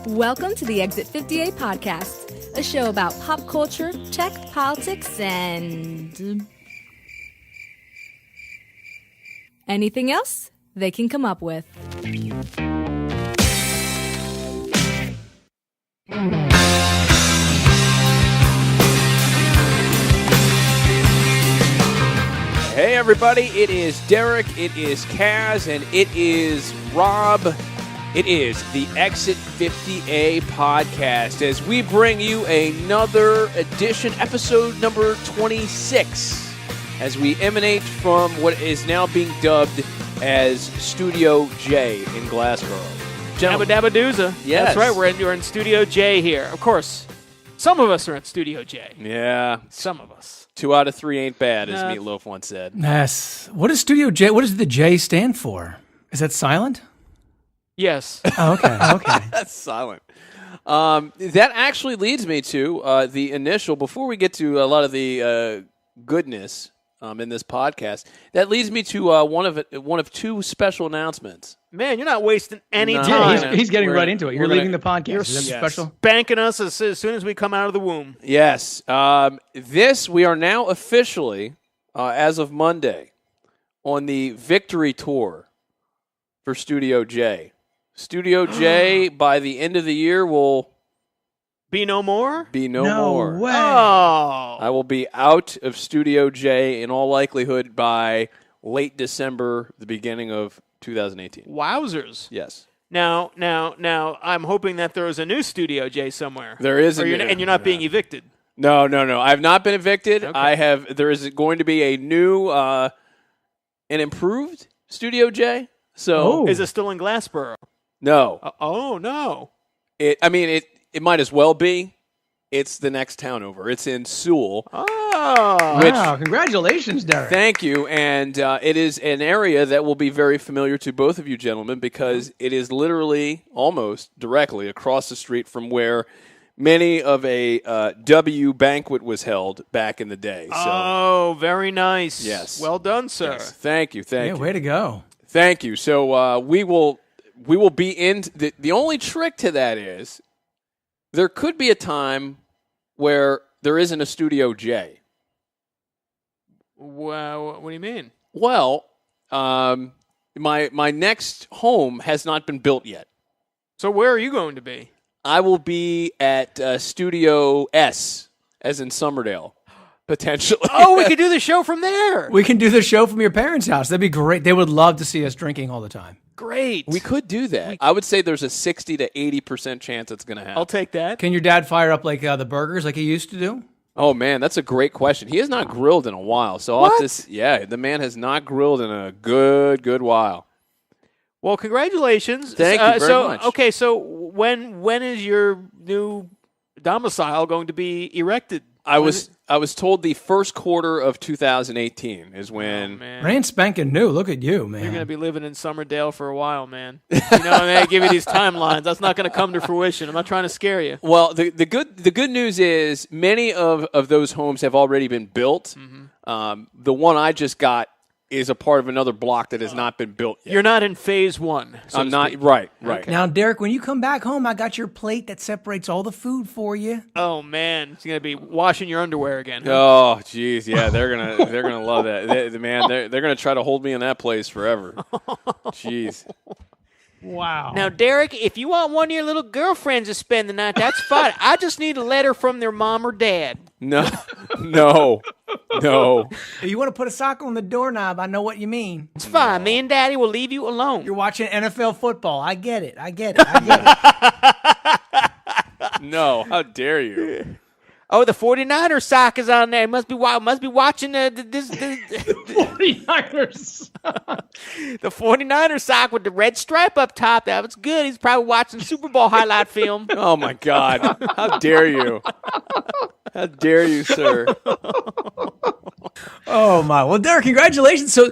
Welcome to the Exit 58 podcast, a show about pop culture, tech, politics, and anything else they can come up with. Hey everybody, it is Derek, it is Kaz, and it is Rob. It is the Exit 50A podcast as we bring you another edition, episode number 26, as we emanate from what is now being dubbed as Studio J in Glassboro. Dabba Dabba Dooza. Yes. That's right, we're in Studio J here. Of course, some of us are at Studio J. Yeah. Some of us. 2 out of 3 ain't bad, as Meatloaf once said. Yes. What is Studio J? What does the J stand for? Is that silent? Yes. Oh, okay. That's silent. That actually leads me to the initial, before we get to a lot of the goodness in this podcast, that leads me to one of 2 special announcements. Man, you're not wasting any No. time. Yeah, he's getting right into it. You're we're leaving gonna- the podcast. You're Is that special? Banking us as soon as we come out of the womb. Yes. We are now officially, as of Monday, on the victory tour for Studio J. Studio J, by the end of the year, will Be no more? be no more. way. Oh. I will be out of Studio J in all likelihood by late December, the beginning of 2018. Wowzers. Yes. Now, I'm hoping that there is a new Studio J somewhere. There is and you're not being evicted. No. I have not been evicted. Okay. There is going to be a new, an improved Studio J. So, Is it still in Glassboro? no. Oh, no. It might as well be. It's the next town over. It's in Sewell. Oh. Wow, congratulations, Derek. Thank you. And it is an area that will be very familiar to both of you gentlemen because it is literally almost directly across the street from where many of a W banquet was held back in the day. So, Oh, very nice. Yes. Well done, sir. yes. Thank you. Yeah, way to go. Thank you. So we will be in. The only trick to that is there could be a time where there isn't a Studio J. Wow, what do you mean? Well, my next home has not been built yet. So where are you going to be? I will be at Studio S, as in Summerdale, potentially. Oh, we could do the show from there. We can do the show from your parents' house. That'd be great. They would love to see us drinking all the time. Great. We could do that. I would say there's a 60 to 80% chance it's going to happen. I'll take that. Can your dad fire up like the burgers like he used to do? Oh, man, that's a great question. He has not grilled in a while. So the man has not grilled in a good while. Well, congratulations. Thank you very much. Okay, so when is your new domicile going to be erected? I was told the first quarter of 2018 is when. Oh, man. Brand spanking new. Look at you, man. You're going to be living in Summerdale for a while, man. They give you these timelines. That's not going to come to fruition. I'm not trying to scare you. Well, the good news is many of those homes have already been built. Mm-hmm. The one I just got is a part of another block that has not been built yet. You're not in phase 1. I'm not. Right. Okay. Now, Derek, when you come back home, I got your plate that separates all the food for you. Oh, man. It's going to be washing your underwear again. Huh? Oh, geez, yeah, they're gonna love that. They're gonna try to hold me in that place forever. Jeez. Wow. Now, Derek, if you want one of your little girlfriends to spend the night, that's fine. I just need a letter from their mom or dad. No. If you want to put a sock on the doorknob, I know what you mean. It's fine. Me and Daddy will leave you alone. You're watching NFL football. I get it. No, how dare you? Oh, the 49ers sock is on there. Must be watching this 49ers. the 49ers sock with the red stripe up top. That was good. He's probably watching Super Bowl highlight film. Oh my God! How dare you? How dare you, sir? Oh my! Well, Derek, congratulations. So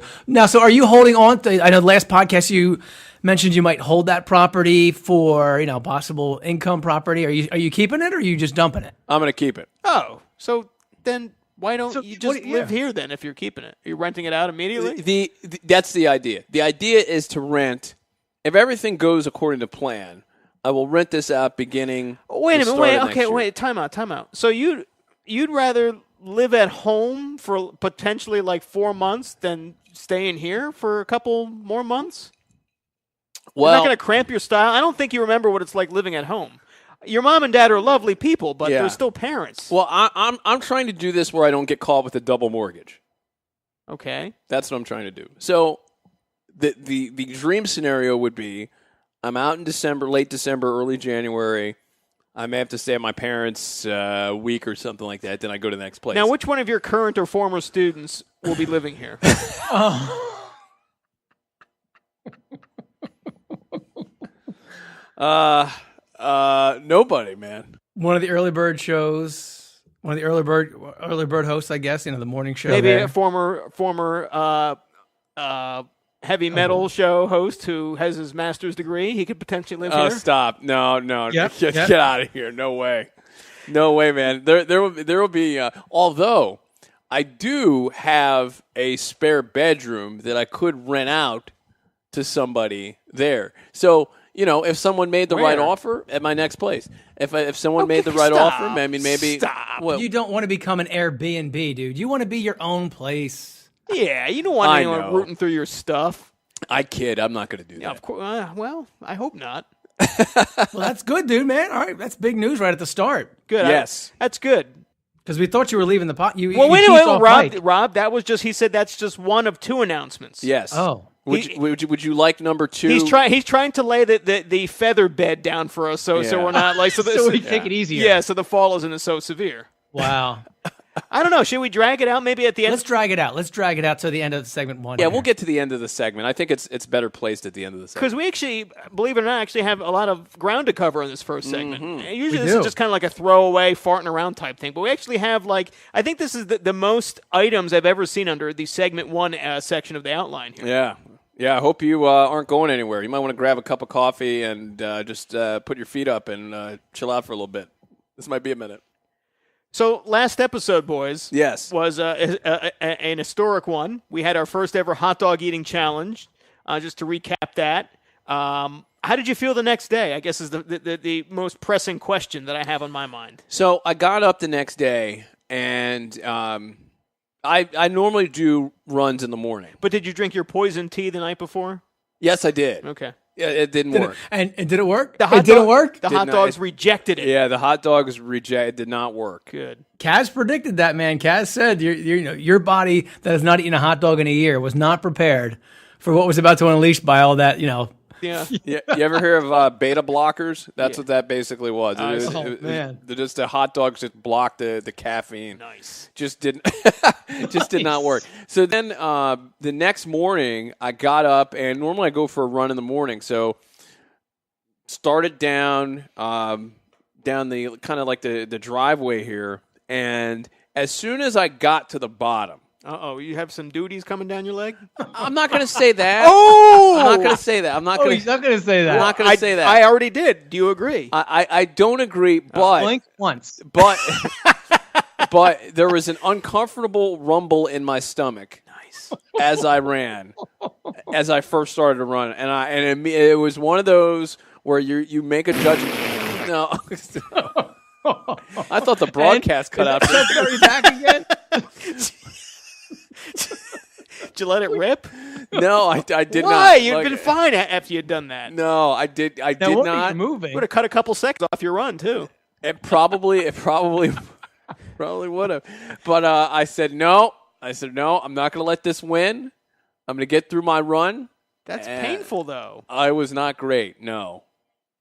are you holding on to? I know the last podcast you mentioned you might hold that property for possible income property. Are you keeping it or are you just dumping it? I'm gonna keep it. Oh, so then why don't you just live here then if you're keeping it? Are you renting it out immediately? That's the idea. The idea is to rent if everything goes according to plan, I will rent this out beginning. Wait a minute. Time out. So you'd rather live at home for potentially like 4 months than staying here for a couple more months? Well, you're not going to cramp your style. I don't think you remember what it's like living at home. Your mom and dad are lovely people, but they're still parents. Well, I'm trying to do this where I don't get caught with a double mortgage. Okay, that's what I'm trying to do. So the dream scenario would be I'm out in December, late December, early January. I may have to stay at my parents' a week or something like that. Then I go to the next place. Now, which one of your current or former students will be living here? Nobody, man. One of the early bird shows, one of the early bird hosts, I guess, the morning show. Maybe a former heavy metal show host who has his master's degree. He could potentially live here. Stop! No, get out of here! No way, man. There will be. Although I do have a spare bedroom that I could rent out to somebody there. So. If someone made the right offer at my next place, if someone made the right offer, I mean, maybe. Stop. Well, you don't want to become an Airbnb, dude. You want to be your own place. Yeah, you don't want anyone rooting through your stuff. I kid. I'm not going to do that. Yeah, of course. Well, I hope not. Well, that's good, dude, man. All right, that's big news right at the start. Good. Yes. That's good. Because we thought you were leaving the pot. Wait a minute, Rob. That was just. He said that's just one of two announcements. Yes. Oh. Would you like number 2? He's trying to lay the feather bed down for us, so we're not like so we take it easier. Yeah, so the fall isn't so severe. Wow. I don't know. Should we drag it out maybe at the end? Let's drag it out. Let's drag it out to the end of segment 1. Yeah, we'll get to the end of the segment. I think it's better placed at the end of the segment. Because we actually, believe it or not, have a lot of ground to cover in this first segment. Mm-hmm. Usually this is just kind of like a throwaway, farting around type thing. But we actually have I think this is the most items I've ever seen under the segment 1 section of the outline here. Yeah. Yeah, I hope you aren't going anywhere. You might want to grab a cup of coffee and just put your feet up and chill out for a little bit. This might be a minute. So last episode, boys, yes, was an historic one. We had our first ever hot dog eating challenge. Just to recap that, how did you feel the next day? I guess is the most pressing question that I have on my mind. So I got up the next day and I normally do runs in the morning. But did you drink your poison tea the night before? Yes, I did. Okay. Yeah, it didn't work. And did it work? It didn't work? The hot dogs rejected it. Yeah, the hot dogs did not work. Good. Kaz predicted that, man. Kaz said your body that has not eaten a hot dog in a year was not prepared for what was about to unleash by all that, Yeah. You ever hear of beta blockers? That's what that basically was. Man. Just the hot dogs just blocked the caffeine. Nice. Just did not work. So then the next morning I got up, and normally I go for a run in the morning. So started down the kind of like the driveway here, and as soon as I got to the bottom. Uh-oh, you have some duties coming down your leg? I'm not going to say that. Oh! I'm not going to say that. He's not going to say that. I'm not going to say that. I already did. Do you agree? I don't agree, but... blink once. But there was an uncomfortable rumble in my stomach. Nice. As I ran, as I first started to run. And it was one of those where you make a judgment. No. I thought the broadcast cut out. Are you back again? Did you let it rip? No, I did not. Why? You'd been fine after you'd done that. No, I did not. Moving. Would have cut a couple seconds off your run too. It probably would have. But I said no. I'm not going to let this win. I'm going to get through my run. That's painful, though. I was not great. No.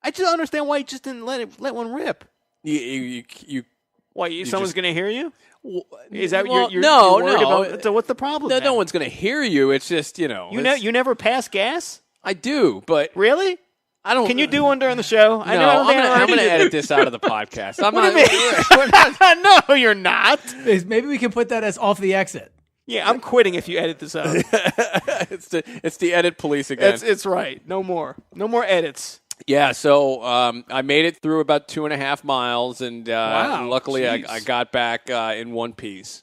I just don't understand why you just didn't let one rip. Someone's going to hear you? Is that you're worried about? So what's the problem? No one's going to hear you. It's just you never pass gas. I do, but really, I don't. Can you do one during the show? I'm going to edit this out of the podcast. I'm not. No, you're not. Maybe we can put that as off the exit. Yeah, I'm quitting if you edit this out. It's the edit police again. It's right. No more edits. Yeah, so I made it through about 2.5 miles, and luckily I got back in one piece.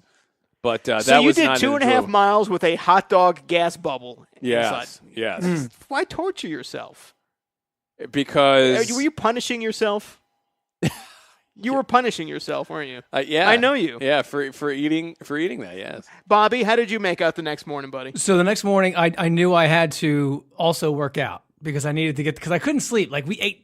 But so that you was did not 2.5 miles with a hot dog gas bubble. Yes, inside. yes. Why torture yourself? because Were you punishing yourself? You were punishing yourself, weren't you? yeah, I know you. Yeah, for eating that. Yes. Bobby, how did you make out the next morning, buddy? So the next morning, I knew I had to also work out because I needed to because I couldn't sleep. Like I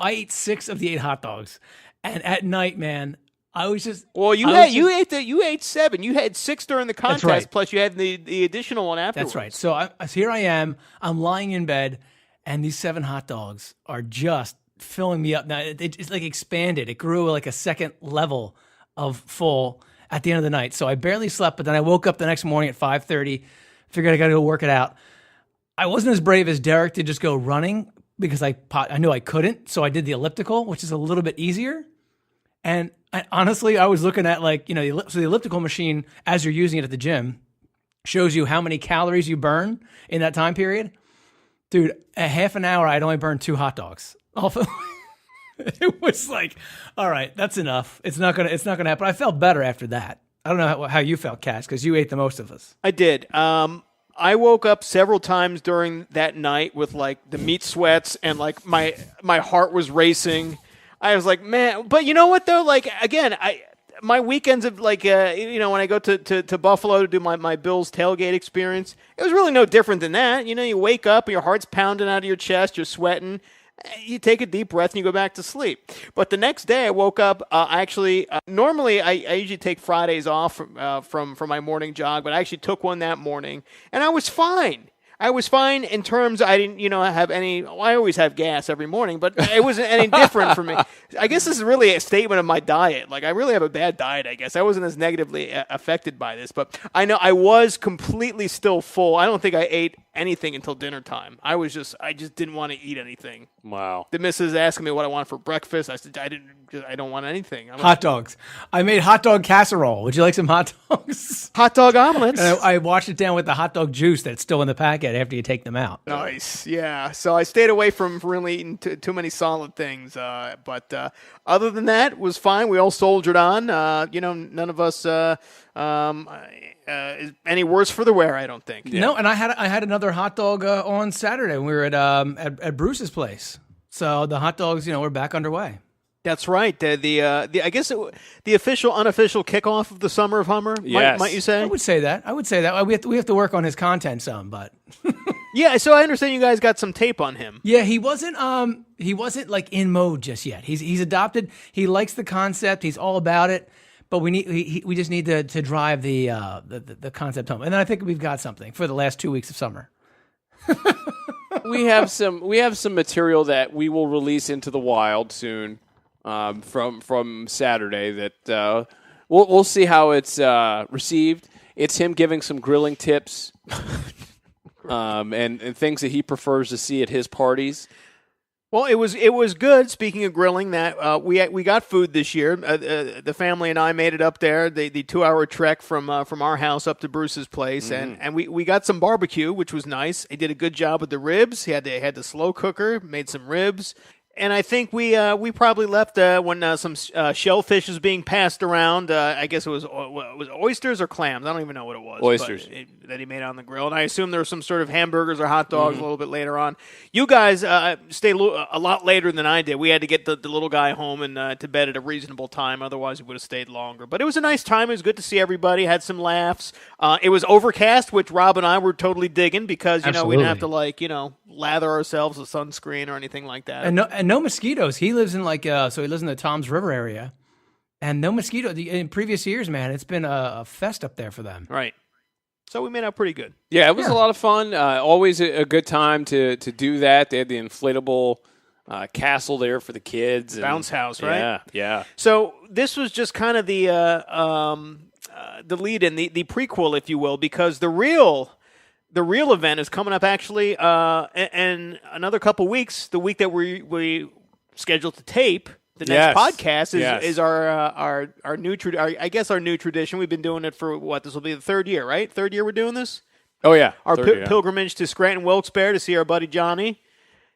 ate 6 of the 8 hot dogs, and at night, man, I was just. Well, you ate 7. You had 6 during the contest, right. plus you had the additional one afterwards. That's right. So here I am. I'm lying in bed, and these 7 hot dogs are just filling me up. Now it's like expanded. It grew like a second level of full at the end of the night. So I barely slept, but then I woke up the next morning at 5:30. Figured I got to go work it out. I wasn't as brave as Derek to just go running because I knew I couldn't. So I did the elliptical, which is a little bit easier. And honestly, I was looking at the elliptical machine as you're using it at the gym shows you how many calories you burn in that time period. Dude, a half an hour, I'd only burned 2 hot dogs. It was like, all right, that's enough. It's not gonna happen. I felt better after that. I don't know how you felt, Cass, because you ate the most of us. I did. I woke up several times during that night with like the meat sweats and like my heart was racing. I was like, man, but you know what though? Like again, my weekends of like when I go to Buffalo to do my Bills tailgate experience, it was really no different than that. You know, you wake up and your heart's pounding out of your chest, you're sweating. You take a deep breath and you go back to sleep. But the next day I woke up, normally I usually take Fridays off from my morning jog, but I actually took one that morning and I was fine. I was fine in terms I didn't, have any. Well, I always have gas every morning, but it wasn't any different for me. I guess this is really a statement of my diet. Like I really have a bad diet. I guess I wasn't as negatively affected by this, but I know I was completely still full. I don't think I ate anything until dinner time. I just didn't want to eat anything. Wow. The missus asked me what I wanted for breakfast. I said I don't want anything. Hot dogs. I made hot dog casserole. Would you like some hot dogs? Hot dog omelets. And I washed it down with the hot dog juice that's still in the packet after you take them out. Nice. Yeah. So I stayed away from really eating too many solid things. But other than that, it was fine. We all soldiered on. None of us is any worse for the wear, I don't think. Yeah. No, and I had another hot dog on Saturday when we were at Bruce's place. So the hot dogs, we're back underway. That's right. I guess the official, unofficial kickoff of the summer of Hummer. Yes. Might you say? I would say that. We have to work on his content some, but yeah. So I understand you guys got some tape on him. Yeah, he wasn't like in mode just yet. He's adopted. He likes the concept. He's all about it. But we just need to drive the concept home. And then I think we've got something for the last 2 weeks of summer. we have some material that we will release into the wild soon. From Saturday that we'll see how it's received. It's him giving some grilling tips and things that he prefers to see at his parties. Well, it was good. Speaking of grilling, that we got food this year. The family and I made it up there. The 2-hour trek from our house up to Bruce's place, and we got some barbecue, which was nice. He did a good job with the ribs. He had the slow cooker, made some ribs. And I think we probably left when some shellfish was being passed around. I guess it was oysters or clams. I don't even know what it was. Oysters. That he made on the grill. And I assume there were some sort of hamburgers or hot dogs a little bit later on. You guys stayed a lot later than I did. We had to get the little guy home and to bed at a reasonable time. Otherwise, we would have stayed longer. But it was a nice time. It was good to see everybody. Had some laughs. It was overcast, which Rob and I were totally digging because, we didn't have to, lather ourselves with sunscreen or anything like that. And no mosquitoes. He lives in he lives in the Toms River area, and no mosquito. In previous years, man, it's been a fest up there for them. Right. So we made out pretty good. Yeah, it was a lot of fun. Always a good time to do that. They had the inflatable castle there for the kids. Bounce house, right? Yeah. So this was just kind of the lead-in, the prequel, if you will, because the real event is coming up actually in another couple weeks. The week that we scheduled to tape the next podcast is our new I guess our new tradition. We've been doing it for this will be the 3rd year, right? 3rd year we're doing this. Oh yeah, our pilgrimage to Scranton Wilkes-Barre to see our buddy Johnny,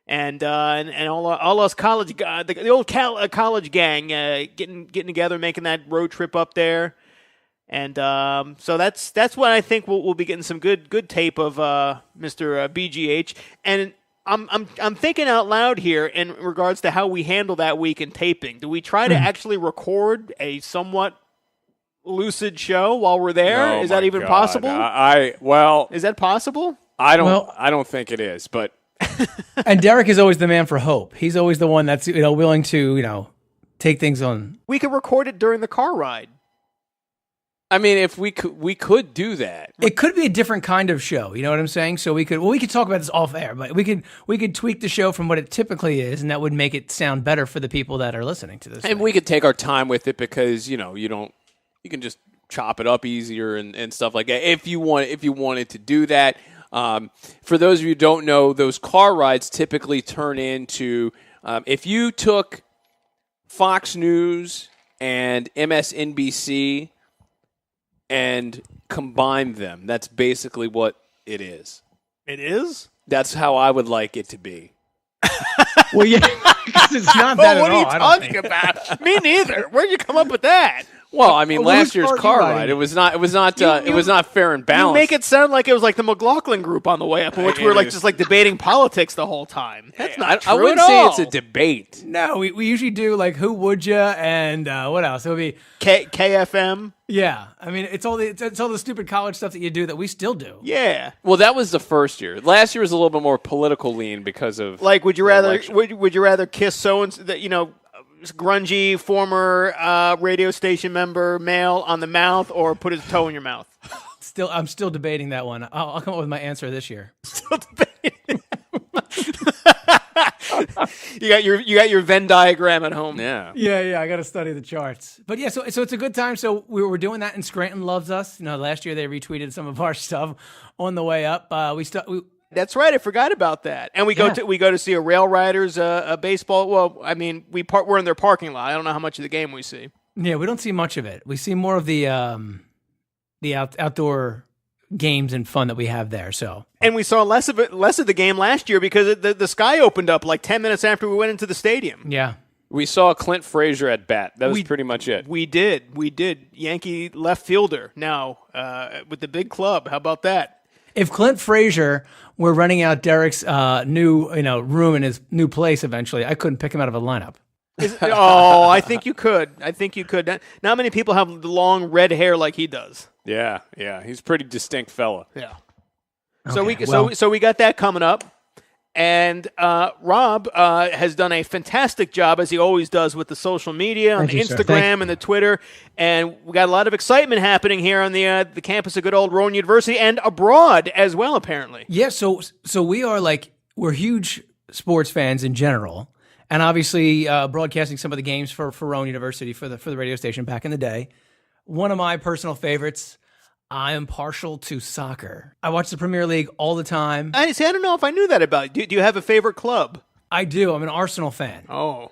and all us college the old college gang getting together, making that road trip up there. And so that's what I think we'll be getting some good tape of Mr. BGH. And I'm thinking out loud here in regards to how we handle that week in taping. Do we try to actually record a somewhat lucid show while we're there? Oh Is that my even God. possible? Is that possible? I don't think it is, but And Derek is always the man for hope. He's always the one that's willing to take things on. We could record it during the car ride. I mean, if we could do that. It could be a different kind of show. You know what I'm saying? So we could talk about this off air, but we could tweak the show from what it typically is, and that would make it sound better for the people that are listening to this. And we could take our time with it because you can just chop it up easier and stuff like that. If you wanted to do that. For those of you who don't know, those car rides typically turn into if you took Fox News and MSNBC and combined them, that's basically what it is. It is? That's how I would like it to be. Well, yeah, because it's not that at all. What are you talking about? Me neither. Where'd you come up with that? Well, I mean, last year's car riding? ride, it was not fair and balanced. You make it sound like it was like the McLaughlin group on the way up, in which we were just debating politics the whole time. That's not true I wouldn't at say all. it's a debate. No, we usually do like Who Would Ya and what else? It would be KFM. Yeah, I mean it's all the stupid college stuff that you do that we still do. Yeah. Well, that was the first year. Last year was a little bit more political lean because of like. Would you rather kiss so and grungy former radio station member male on the mouth or put his toe in your mouth? I'm still debating that one. I'll come up with my answer this year. Still debating. You got your Venn diagram at home. Yeah. Yeah. I got to study the charts. But yeah, so it's a good time. So we're doing that, and Scranton loves us. Last year they retweeted some of our stuff on the way up. That's right. I forgot about that. And we go to see a Rail Riders a baseball. Well, I mean, we're in their parking lot. I don't know how much of the game we see. Yeah, we don't see much of it. We see more of the outdoor games and fun that we have there. So, and we saw less of the game last year because the sky opened up like 10 minutes after we went into the stadium. Yeah. We saw Clint Frazier at bat. That was pretty much it. We did. Yankee left fielder now with the big club. How about that? If Clint Frazier were running out Derek's new room in his new place eventually, I couldn't pick him out of a lineup. I think you could. Not many people have long red hair like he does. Yeah. He's a pretty distinct fella. Yeah. Okay, So we got that coming up. And Rob has done a fantastic job, as he always does, with the social media, on the Instagram and the Twitter. And we got a lot of excitement happening here on the campus of good old Rowan University and abroad as well, apparently. Yeah, so we are we're huge sports fans in general. And obviously broadcasting some of the games for Rowan University for the radio station back in the day. One of my personal favorites, I am partial to soccer. I watch the Premier League all the time. I don't know if I knew that about you. Do you have a favorite club? I do. I'm an Arsenal fan. Oh.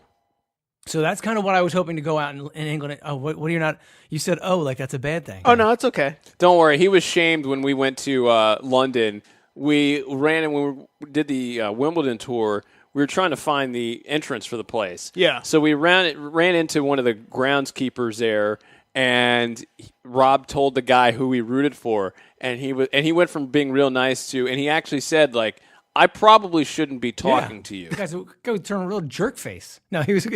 So that's kind of what I was hoping to go out in England. Oh, what are you not? You said, like that's a bad thing. Oh, no, it's okay. Don't worry. He was shamed when we went to London. We ran and when we did the Wimbledon tour. We were trying to find the entrance for the place. Yeah. So we ran into one of the groundskeepers there, and Rob told the guy who we rooted for, and he went from being real nice to, and he actually said I probably shouldn't be talking to you. The guy's go turn a real jerk face. No, he was a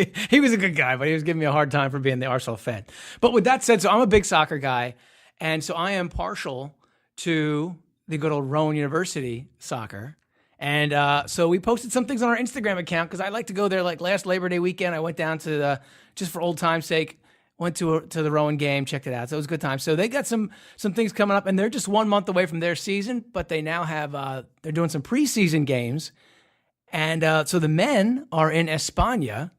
good guy, but he was giving me a hard time for being the Arsenal fan. But with that said, so I'm a big soccer guy, and so I am partial to the good old Rowan University soccer. And so we posted some things on our Instagram account because I like to go there. Like last Labor Day weekend, I went down to just for old time's sake, went to the Rowan game, checked it out. So it was a good time. So they got some things coming up, and they're just 1 month away from their season, but they now have they're doing some preseason games, and so the men are in España.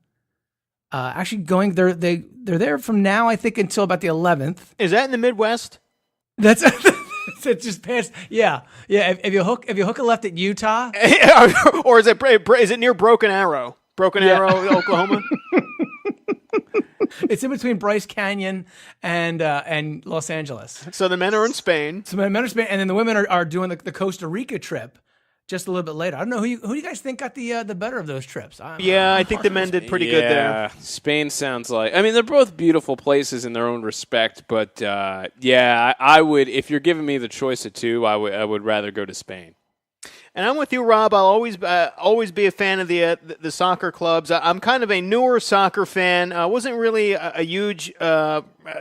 Actually going they're there from now I think until about the 11th. Is that in the Midwest? That's. It's just past, yeah. If you hook a left at Utah, or is it near Broken Arrow? Arrow, Oklahoma. It's in between Bryce Canyon and Los Angeles. So the men are in Spain. And then the women are doing the Costa Rica trip just a little bit later. I don't know who do you guys think got the better of those trips? I think the men did pretty good there. Yeah, Spain sounds like. I mean, they're both beautiful places in their own respect, but I would, if you're giving me the choice of two, I would rather go to Spain. And I'm with you, Rob. I'll always be a fan of the soccer clubs. I'm kind of a newer soccer fan. I wasn't really a huge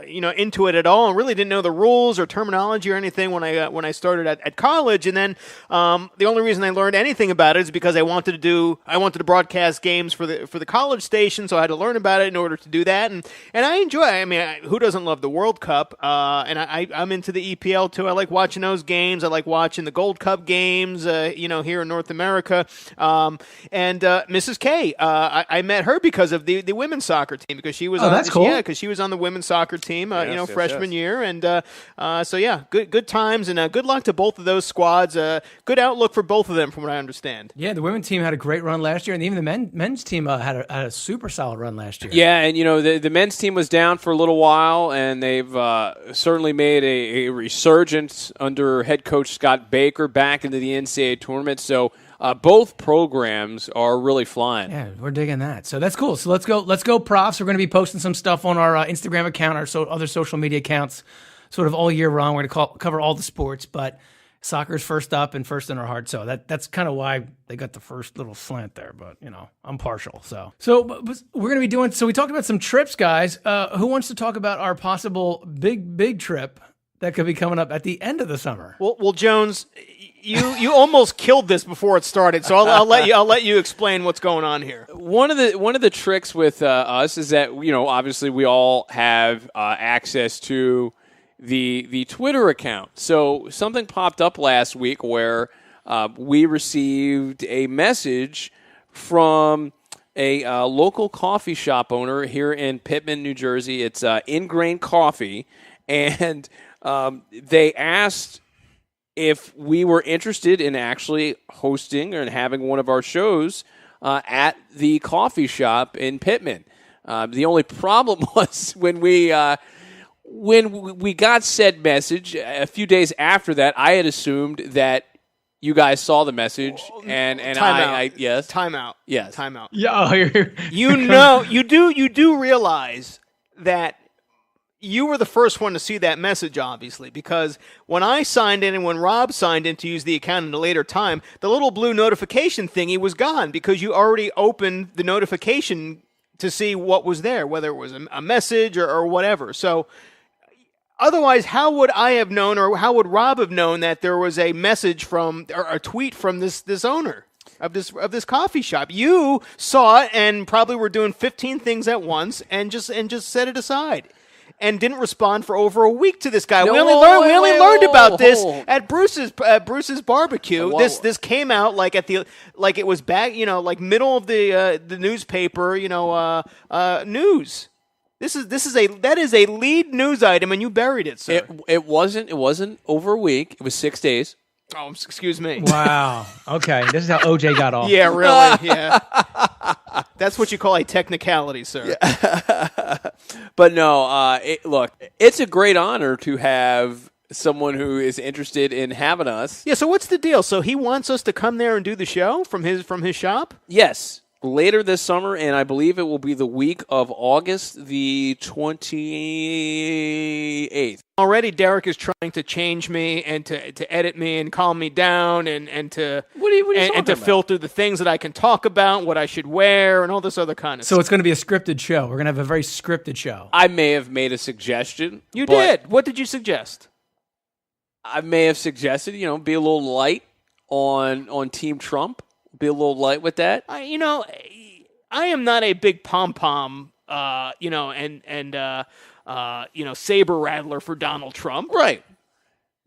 into it at all, and really didn't know the rules or terminology or anything when I started at college. And then the only reason I learned anything about it is because I wanted to broadcast games for the college station, so I had to learn about it in order to do that. And I enjoy it. I mean, who doesn't love the World Cup? And I'm into the EPL too. I like watching those games. I like watching the Gold Cup games. Here in North America. And Mrs. K, I met her because of the women's soccer team, because she was that's cool. Yeah, because she was on the women's soccer team, freshman year. And good times, and good luck to both of those squads. Good outlook for both of them, from what I understand. Yeah, the women's team had a great run last year, and even the men's team had a super solid run last year. Yeah, and the men's team was down for a little while, and they've certainly made a resurgence under head coach Scott Baker back into the NCAA tournament. So both programs are really flying. Yeah, we're digging that. So that's cool. So let's go, Profs. We're going to be posting some stuff on our Instagram account, our other social media accounts, sort of all year round. We're going to cover all the sports, but soccer's first up and first in our heart. So that's kind of why they got the first little slant there. But I'm partial. So we're going to be doing. So we talked about some trips, guys. Who wants to talk about our possible big trip that could be coming up at the end of the summer? Well, Jones, you almost killed this before it started, so I'll let you explain what's going on here. One of the tricks with us is that obviously we all have access to the Twitter account. So something popped up last week where we received a message from a local coffee shop owner here in Pittman, New Jersey. It's Ingrain Coffee, and they asked if we were interested in actually hosting and having one of our shows at the coffee shop in Pittman. The only problem was when we got said message, a few days after that, I had assumed that you guys saw the message, and yes. Time out. Yes. Time out. Yeah, you do realize that you were the first one to see that message, obviously, because when I signed in and when Rob signed in to use the account at a later time, the little blue notification thingy was gone because you already opened the notification to see what was there, whether it was a message or whatever. So otherwise, how would I have known, or how would Rob have known that there was a message from, or a tweet from this owner of this coffee shop? You saw it and probably were doing 15 things at once and just set it aside. And didn't respond for over a week to this guy. We only learned about this at Bruce's barbecue. This came out like it was back, like middle of the newspaper, news. That is a lead news item, and you buried it, sir. It wasn't over a week. It was 6 days. Oh, excuse me. Wow. Okay, this is how OJ got off. Yeah, really. Yeah. That's what you call a technicality, sir. Yeah. But no, look, it's a great honor to have someone who is interested in having us. Yeah, so what's the deal? So he wants us to come there and do the show from his shop? Yes. Later this summer, and I believe it will be the week of August the 28th. Already Derek is trying to change me and to edit me and calm me down and to filter the things that I can talk about, what I should wear, and all this other kind of stuff. So it's going to be a scripted show. We're going to have a very scripted show. I may have made a suggestion. You did. What did you suggest? I may have suggested, be a little light on Team Trump. Be a little light with that. I am not a big pom-pom, saber rattler for Donald Trump. Right.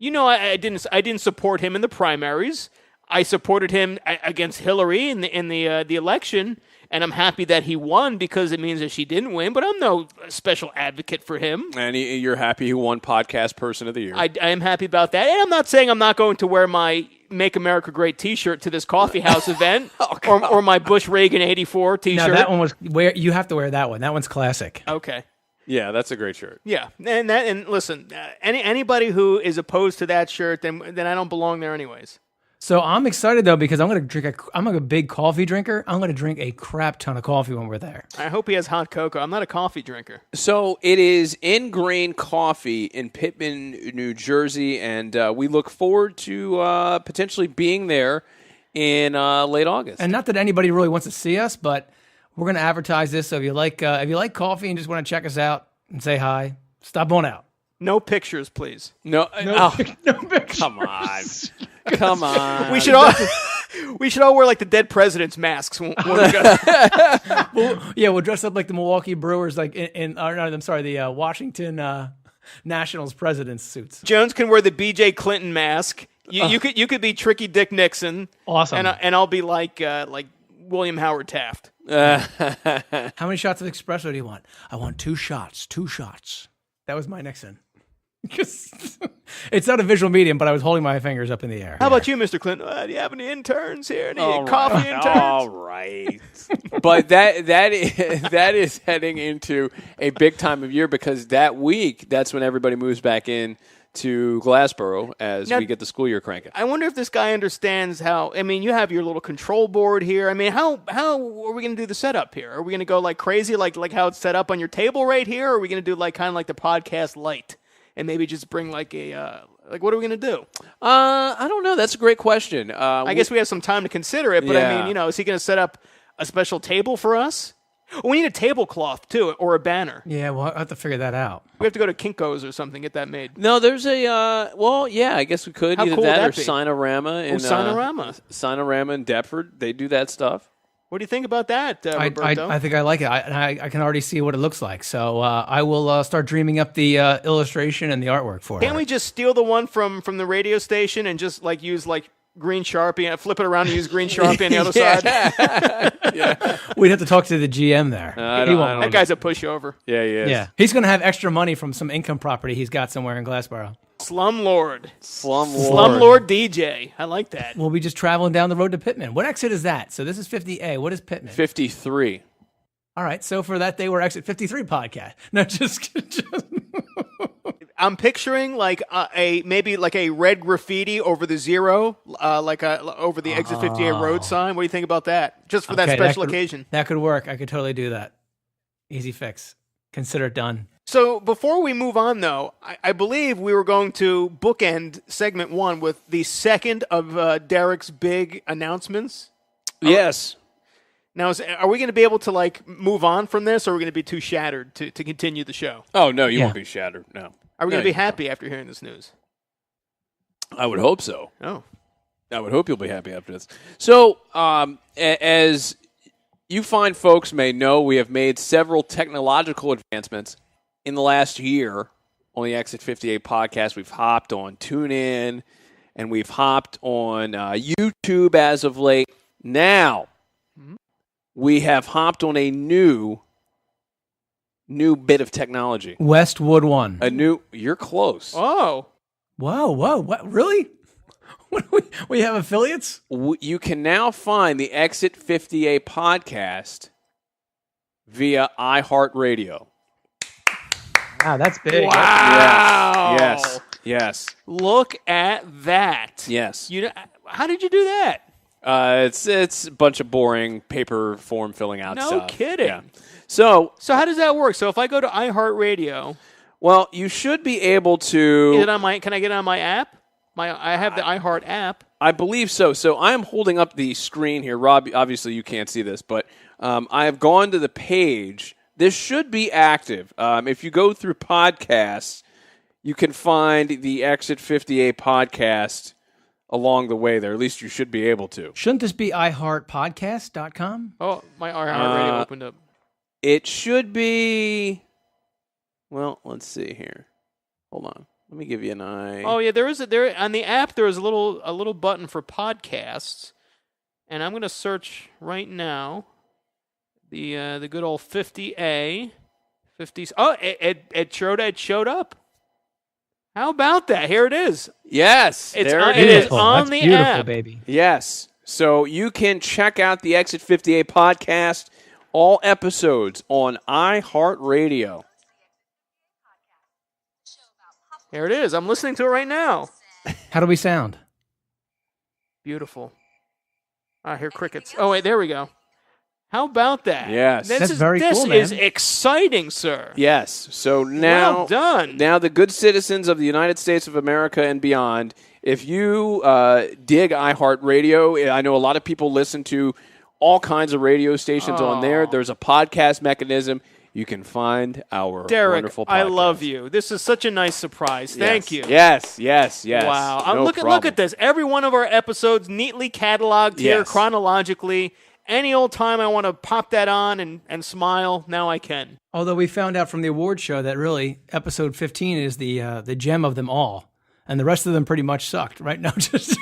I didn't support him in the primaries. I supported him against Hillary in the election, and I'm happy that he won because it means that she didn't win. But I'm no special advocate for him. And you're happy he won Podcast Person of the Year. I am happy about that, and I'm not saying I'm not going to wear my Make America Great T-shirt to this coffee house event, or my Bush Reagan '84 T-shirt. No, that one was you have to wear that one. That one's classic. Okay. Yeah, that's a great shirt. Yeah, and listen, anybody who is opposed to that shirt, then I don't belong there anyways. So I'm excited though because I'm a big coffee drinker. I'm going to drink a crap ton of coffee when we're there. I hope he has hot cocoa. I'm not a coffee drinker. So it is Ingrain Coffee in Pittman, New Jersey, and we look forward to potentially being there in late August. And not that anybody really wants to see us, but we're going to advertise this. So if you like coffee and just want to check us out and say hi, stop on out. No pictures, please. No pictures. Come on. Come on. We should all wear like the dead president's masks when we go. We'll dress up like the Milwaukee Brewers, like the Washington Nationals president's suits. Jones can wear the B.J. Clinton mask. You could be Tricky Dick Nixon. Awesome. And I'll be like William Howard Taft. How many shots of espresso do you want? I want 2 shots. 2 shots. That was my Nixon. It's not a visual medium, but I was holding my fingers up in the air. How about you, Mr. Clinton? Do you have any interns here? Any All coffee right. interns? All right. But that is heading into a big time of year because that week, that's when everybody moves back in to Glassboro as we get the school year cranking. I wonder if this guy understands how. I mean, you have your little control board here. I mean, how are we going to do the setup here? Are we going to go like crazy, like how it's set up on your table right here? Or are we going to do like kind of like the podcast light and maybe just bring like a what are we going to do? I don't know. That's a great question. I guess we have some time to consider it. But I mean, is he going to set up a special table for us? We need a tablecloth, too, or a banner. Yeah, we'll have to figure that out. We have to go to Kinko's or something, get that made. No, there's I guess we could. How Either cool that would or that be? Sinorama. Sinorama. Sinorama in Deptford. They do that stuff. What do you think about that, Roberto? I think I like it. I can already see what it looks like. So I will start dreaming up the illustration and the artwork for it. Can't we just steal the one from the radio station and just like use like green Sharpie and flip it around and use green Sharpie on the other side? Yeah. We'd have to talk to the GM there. That guy's a pushover. Yeah, he is. Yeah, he's going to have extra money from some income property he's got somewhere in Glassboro. Slumlord DJ. I like that. We'll be just traveling down the road to Pittman. What exit is that? So this is 50A. What is Pittman? 53. All right. So for that day, we're exit 53 podcast. No, just I'm picturing like maybe like a red graffiti over the zero, over the exit 58 road sign. What do you think about that? Just for that special occasion. That could work. I could totally do that. Easy fix. Consider it done. So before we move on, though, I believe we were going to bookend segment 1 with the second of Derek's big announcements. Yes. Now, are we going to be able to like move on from this, or are we going to be too shattered to continue the show? Oh, no, you won't be shattered. No. Are we going to be happy after hearing this news? I would hope so. Oh. I would hope you'll be happy after this. So, as you fine folks may know, we have made several technological advancements in the last year on the Exit 58 podcast. We've hopped on TuneIn, and we've hopped on YouTube as of late. Now, we have hopped on a new bit of technology. Westwood One. You're close. Oh. Whoa. What? Really? We have affiliates? You can now find the Exit 58 podcast via iHeartRadio. Wow, that's big. Wow. Yes. Look at that. Yes. How did you do that? It's a bunch of boring paper form filling out stuff. No kidding. Yeah. So how does that work? So if I go to iHeartRadio, well, you should be able to. Can I get it on my app? I have the iHeart app. I believe so. So I am holding up the screen here, Rob. Obviously, you can't see this, but I have gone to the page. This should be active. If you go through podcasts, you can find the Exit 58 podcast along the way there. At least you should be able to. Shouldn't this be iHeartPodcast.com? Oh, my iHeartRadio opened up. It should be. Well, let's see here. Hold on. Let me give you an eye. Oh yeah, there on the app. There is a little button for podcasts, and I'm going to search right now. The good old 50A, 50. Oh, it showed up. How about that? Here it is. Yes, it is on the beautiful, app, baby. Yes, so you can check out the Exit 58 podcast, all episodes on iHeartRadio. Here it is. I'm listening to it right now. How do we sound? Beautiful. I hear crickets. Oh wait, there we go. How about that? Yes. That's very cool, man. This is exciting, sir. Yes. So now, well done. Now the good citizens of the United States of America and beyond, If you dig iHeartRadio, I know a lot of people listen to all kinds of radio stations on there. There's a podcast mechanism. You can find our wonderful podcast. I love you. This is such a nice surprise. Thank you. Yes. Wow. Look at this. Every one of our episodes neatly cataloged here chronologically. Any old time I want to pop that on and smile, now I can. Although we found out from the award show that really episode 15 is the gem of them all. And the rest of them pretty much sucked. Right? No, just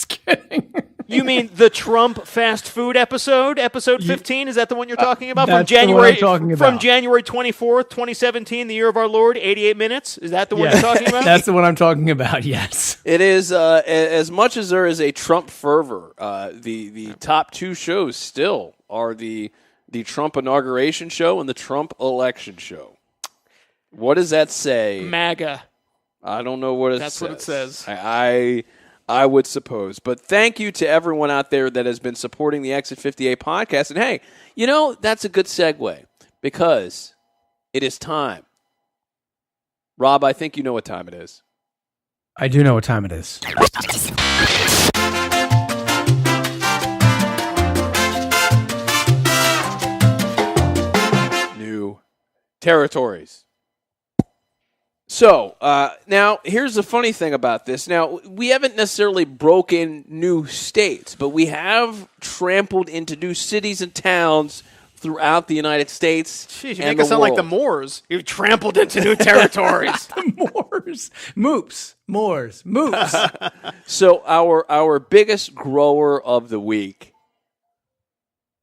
kidding. You mean the Trump fast food episode 15? Is that the one you're talking about? That's the one I'm talking about. From January 24th, 2017, the year of our Lord, 88 minutes? Is that the one you're talking about? That's the one I'm talking about, yes. It is, as much as there is a Trump fervor, the top two shows still are the Trump inauguration show and the Trump election show. What does that say? MAGA. I don't know what it That's says. That's what it says. I would suppose. But thank you to everyone out there that has been supporting the Exit 58 podcast. And hey, that's a good segue because it is time. Rob, I think you know what time it is. I do know what time it is. New territories. So, now, here's the funny thing about this. Now, we haven't necessarily broken new states, but we have trampled into new cities and towns throughout the United States. Jeez, you make us sound like the Moors. You've trampled into new territories. The Moors. Moops. So, our biggest grower of the week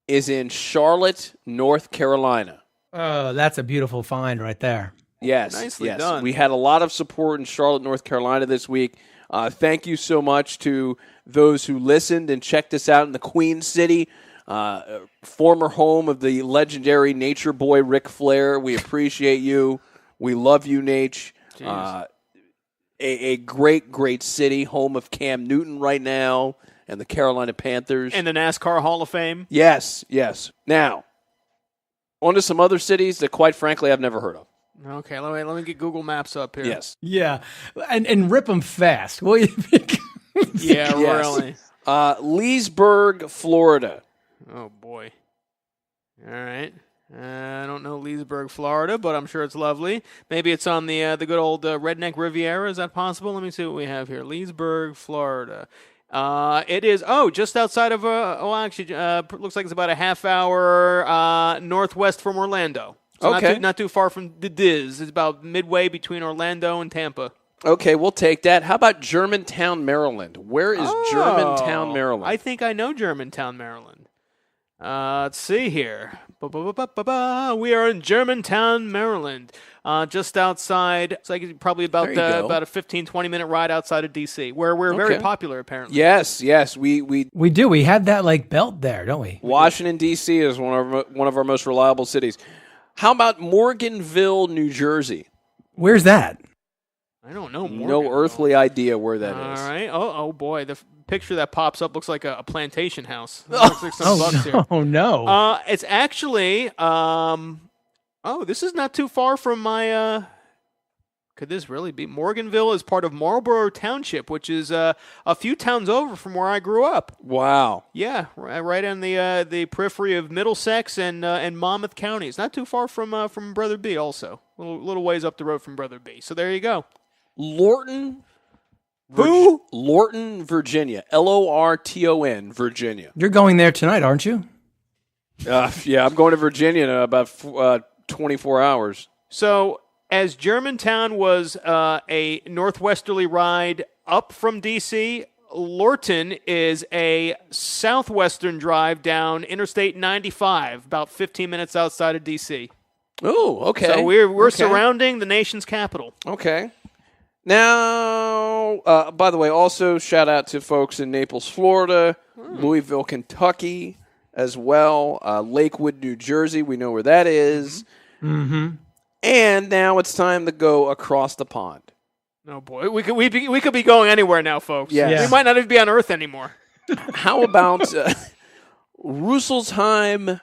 is in Charlotte, North Carolina. Oh, that's a beautiful find right there. Yes, nicely done. We had a lot of support in Charlotte, North Carolina this week. Thank you so much to those who listened and checked us out in the Queen City, former home of the legendary nature boy Ric Flair. We appreciate you. We love you, Nate. A great, great city, home of Cam Newton right now and the Carolina Panthers. And the NASCAR Hall of Fame. Yes. Now, on to some other cities that, quite frankly, I've never heard of. Okay, let me get Google Maps up here. Yes. Yeah, and rip them fast, will you? Yeah, really. Leesburg, Florida. Oh, boy. All right. I don't know Leesburg, Florida, but I'm sure it's lovely. Maybe it's on the good old Redneck Riviera. Is that possible? Let me see what we have here. Leesburg, Florida. It is, just outside of, looks like it's about a half hour northwest from Orlando. So okay. Not too far from the Diz. It's about midway between Orlando and Tampa. Okay, we'll take that. How about Germantown, Maryland? Where is Germantown, Maryland? I think I know Germantown, Maryland. Let's see here. We are in Germantown, Maryland. Just outside. It's like probably about a 15, 20-minute ride outside of D.C., where we're very popular, apparently. Yes. We do. We have that belt there, don't we? Washington, D.C. is one of our most reliable cities. How about Morganville, New Jersey? Where's that? I don't know. No earthly idea where that is. All right. Oh boy. The picture that pops up looks like a plantation house. Looks like some bucks here. Oh, no. It's actually, this is not too far from my, could this really be? Morganville is part of Marlborough Township, which is a few towns over from where I grew up. Wow. Yeah, right on the periphery of Middlesex and Monmouth counties. Not too far from Brother B also. A little ways up the road from Brother B. So there you go. Lorton. Who? Lorton, Virginia. Lorton, Virginia. You're going there tonight, aren't you? Yeah, I'm going to Virginia in about 24 hours. So, as Germantown was a northwesterly ride up from D.C., Lorton is a southwestern drive down Interstate 95, about 15 minutes outside of D.C. Oh, okay. So we're surrounding the nation's capital. Okay. Now, by the way, also shout out to folks in Naples, Florida, Louisville, Kentucky, as well. Lakewood, New Jersey, we know where that is. Mm-hmm. And now it's time to go across the pond. Oh boy, we could be going anywhere now, folks. Yes. We might not even be on Earth anymore. How about Rüsselsheim,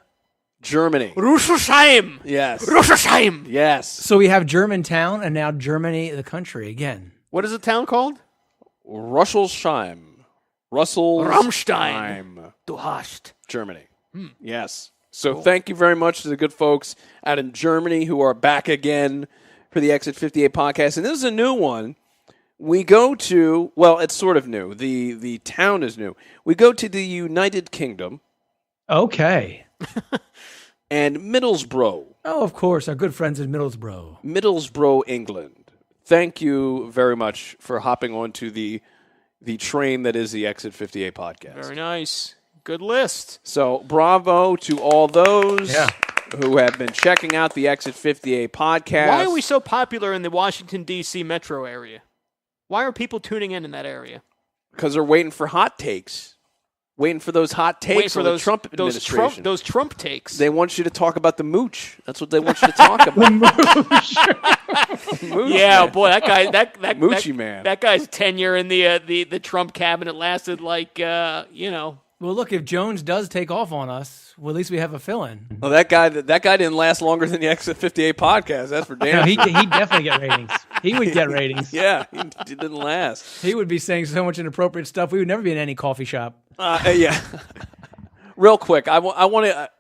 Germany? Rüsselsheim. Yes. Rüsselsheim. Yes. So we have Germantown and now Germany, the country, again. What is the town called? Russelsheim. Rammstein. Du hast. Germany. Yes. So thank you very much to the good folks out in Germany who are back again for the Exit 58 podcast. And this is a new one. We go to, well, it's sort of new. The town is new. We go to the United Kingdom. Okay. And Middlesbrough. Oh, of course. Our good friends in Middlesbrough. Middlesbrough, England. Thank you very much for hopping onto the train that is the Exit 58 podcast. Very nice. Good list. So bravo to all those who have been checking out the Exit 58 podcast. Why are we so popular in the Washington, D.C. metro area? Why are people tuning in that area? Because they're waiting for hot takes. Waiting for those hot takes for the Trump administration. Those Trump takes. They want you to talk about the mooch. That's what they want you to talk about. Mooch, yeah, man. boy, that guy, Moochie man. That guy's tenure in the Trump cabinet lasted like Well, look, if Jones does take off on us, well, at least we have a fill-in. Well, that guy didn't last longer than the Exit 58 podcast. That's for damn. No, he'd definitely get ratings. He would get ratings. Yeah, he didn't last. He would be saying so much inappropriate stuff. We would never be in any coffee shop. Yeah. Real quick, I want to.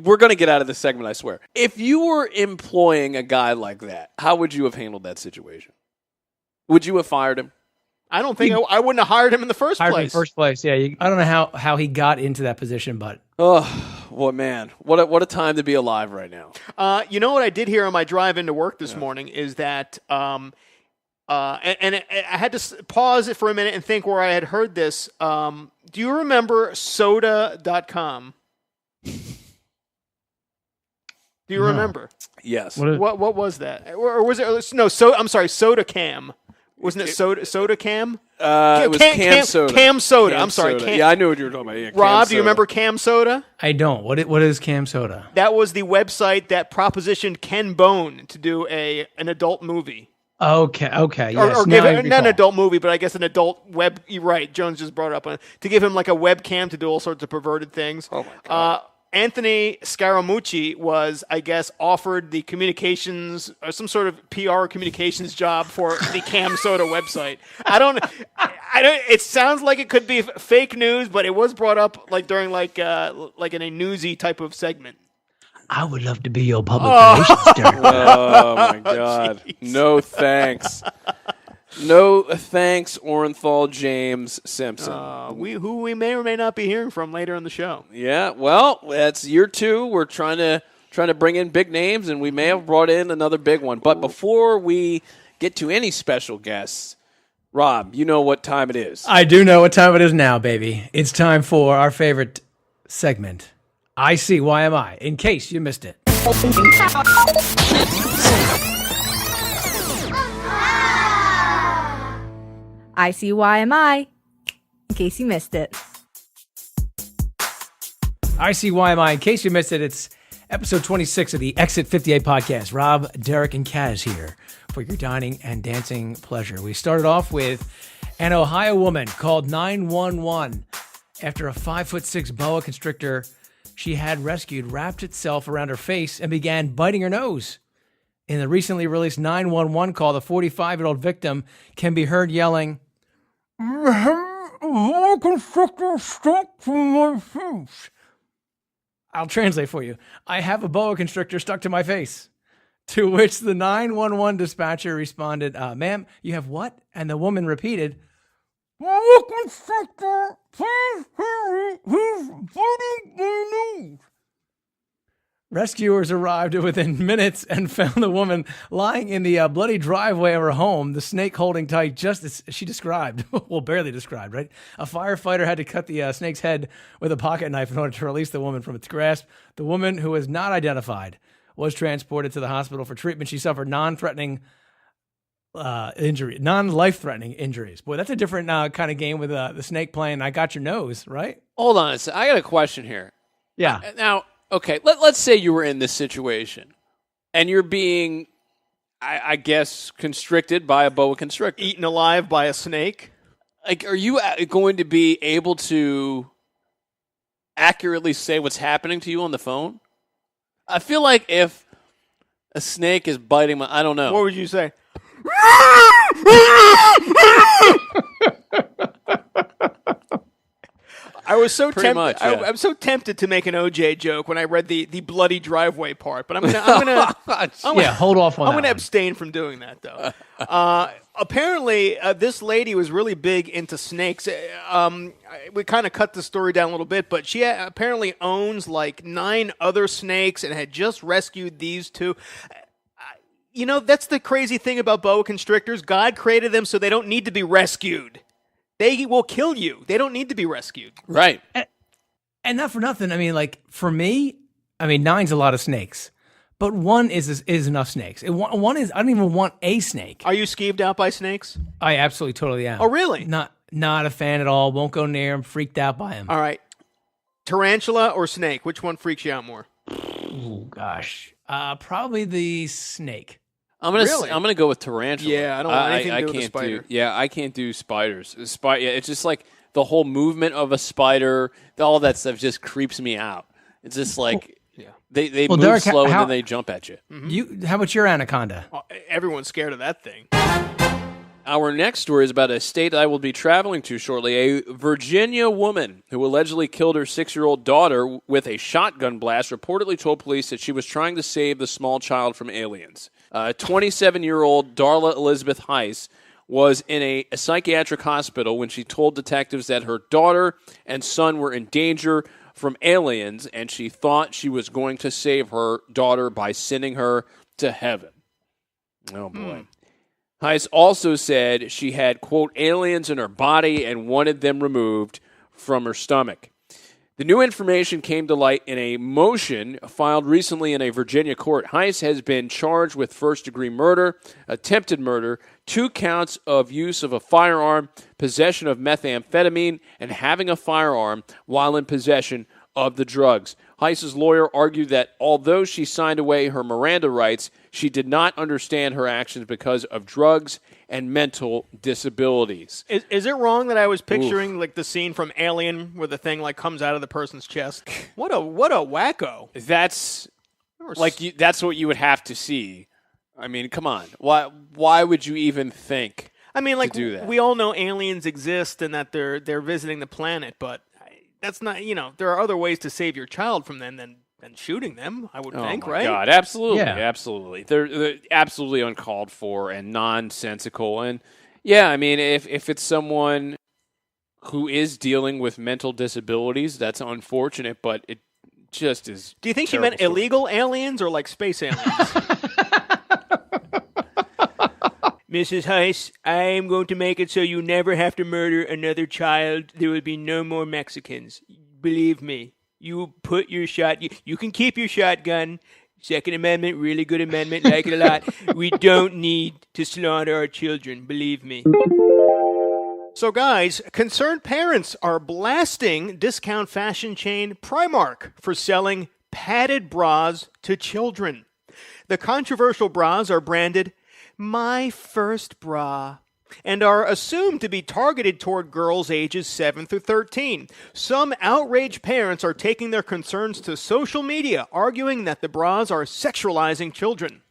We're going to get out of this segment, I swear. If you were employing a guy like that, how would you have handled that situation? Would you have fired him? I don't think I wouldn't have hired him in the first place. Yeah. I don't know how he got into that position, but well, man, what a time to be alive right now. You know what I did hear on my drive into work this morning is that, and I had to pause it for a minute and think where I had heard this. Do you remember soda.com? Do you remember? Yes. What was that? Or was it? No, I'm sorry, Soda Cam. Wasn't it Soda Cam? It was Cam Soda. Cam Soda. Cam I'm sorry. Soda. Yeah, I knew what you were talking about. Yeah, Rob, do you remember Cam Soda? I don't. What is Cam Soda? That was the website that propositioned Ken Bone to do an adult movie. Okay. Yes. Or give it, not an adult movie, but I guess an adult web. You're right. Jones just brought it up to give him like a webcam to do all sorts of perverted things. Oh my God. Anthony Scaramucci was, I guess, offered the communications or some sort of PR communications job for the Cam Soda website. I don't. It sounds like it could be fake news, but it was brought up like during like in a newsy type of segment. I would love to be your public relations director. Oh my God! No thanks. No thanks, Orenthal James Simpson. Who we may or may not be hearing from later in the show. Yeah, well, that's year 2. We're trying to bring in big names, and we may have brought in another big one. But before we get to any special guests, Rob, you know what time it is. I do know what time it is now, baby. It's time for our favorite segment, ICYMI, in case you missed it. ICYMI, in case you missed it. ICYMI, in case you missed it, it's episode 26 of the Exit 58 podcast. Rob, Derek, and Kaz here for your dining and dancing pleasure. We started off with an Ohio woman called 911 after a 5'6" boa constrictor she had rescued wrapped itself around her face and began biting her nose. In the recently released 911 call, the 45-year-old victim can be heard yelling, "Boa constrictor stuck to my face." I'll translate for you. I have a boa constrictor stuck to my face. To which the 911 dispatcher responded, "Ma'am, you have what?" And the woman repeated, "Boa constrictor, please hurry, he's biting my nose." Rescuers arrived within minutes and found the woman lying in the bloody driveway of her home, the snake holding tight just as she described. Well, barely described, right? A firefighter had to cut the snake's head with a pocket knife in order to release the woman from its grasp. The woman, who was not identified, was transported to the hospital for treatment. She suffered non-life-threatening injuries. Boy, that's a different kind of game with the snake playing "I got your nose," right? Hold on a second. I got a question here. Yeah. Now, okay, let's say you were in this situation, and you're being, I guess, constricted by a boa constrictor. Eaten alive by a snake. Like, are you going to be able to accurately say what's happening to you on the phone? I feel like if a snake is biting I don't know. What would you say? I was so Pretty tempted. much, yeah. I'm so tempted to make an OJ joke when I read the bloody driveway part, but I'm gonna hold off on I'm that gonna one. abstain from doing that though. Apparently, this lady was really big into snakes. We kind of cut the story down a little bit, but she apparently owns like 9 other snakes and had just rescued these 2. You know, that's the crazy thing about boa constrictors. God created them so they don't need to be rescued. They will kill you. They don't need to be rescued. Right. And not for nothing. I mean, like for me, 9's a lot of snakes, but 1 is enough snakes. 1 is I don't even want a snake. Are you skeeved out by snakes? I absolutely totally am. Oh, really? Not a fan at all. Won't go near him. Freaked out by him. All right. Tarantula or snake? Which one freaks you out more? Oh gosh, probably the snake. I'm gonna go with tarantula. Yeah, I don't want anything to do with a spider. I can't do spiders. It's just like the whole movement of a spider. All that stuff just creeps me out. It's just like they move Derek, slow and then they jump at you. Mm-hmm. How about your anaconda? Oh, everyone's scared of that thing. Our next story is about a state I will be traveling to shortly. A Virginia woman who allegedly killed her 6-year-old daughter with a shotgun blast reportedly told police that she was trying to save the small child from aliens. 27-year-old Darla Elizabeth Heiss was in a psychiatric hospital when she told detectives that her daughter and son were in danger from aliens, and she thought she was going to save her daughter by sending her to heaven. Oh, boy. Heiss also said she had, quote, aliens in her body and wanted them removed from her stomach. The new information came to light in a motion filed recently in a Virginia court. Heiss has been charged with first-degree murder, attempted murder, 2 counts of use of a firearm, possession of methamphetamine, and having a firearm while in possession of the drugs. Heiss's lawyer argued that although she signed away her Miranda rights, she did not understand her actions because of drugs and mental disabilities. Is it wrong that I was picturing like the scene from Alien where the thing like comes out of the person's chest? What a wacko! That's that's what you would have to see. I mean, come on. Why would you even think? I mean, like to do that? We all know aliens exist and that they're visiting the planet, but that's not. There are other ways to save your child from them than shooting them, I would think, right? Oh, my God, absolutely. Yeah. Absolutely. They're absolutely uncalled for and nonsensical. And, yeah, I mean, if it's someone who is dealing with mental disabilities, that's unfortunate, but it just is. Do you think she meant illegal aliens or like space aliens? Mrs. Heiss, I am going to make it so you never have to murder another child. There will be no more Mexicans. Believe me. You put your you can keep your shotgun. Second Amendment, really good amendment, like it a lot. We don't need to slaughter our children, believe me. So guys, concerned parents are blasting discount fashion chain Primark for selling padded bras to children. The controversial bras are branded My First Bra and are assumed to be targeted toward girls ages 7 through 13. Some outraged parents are taking their concerns to social media, arguing that the bras are sexualizing children.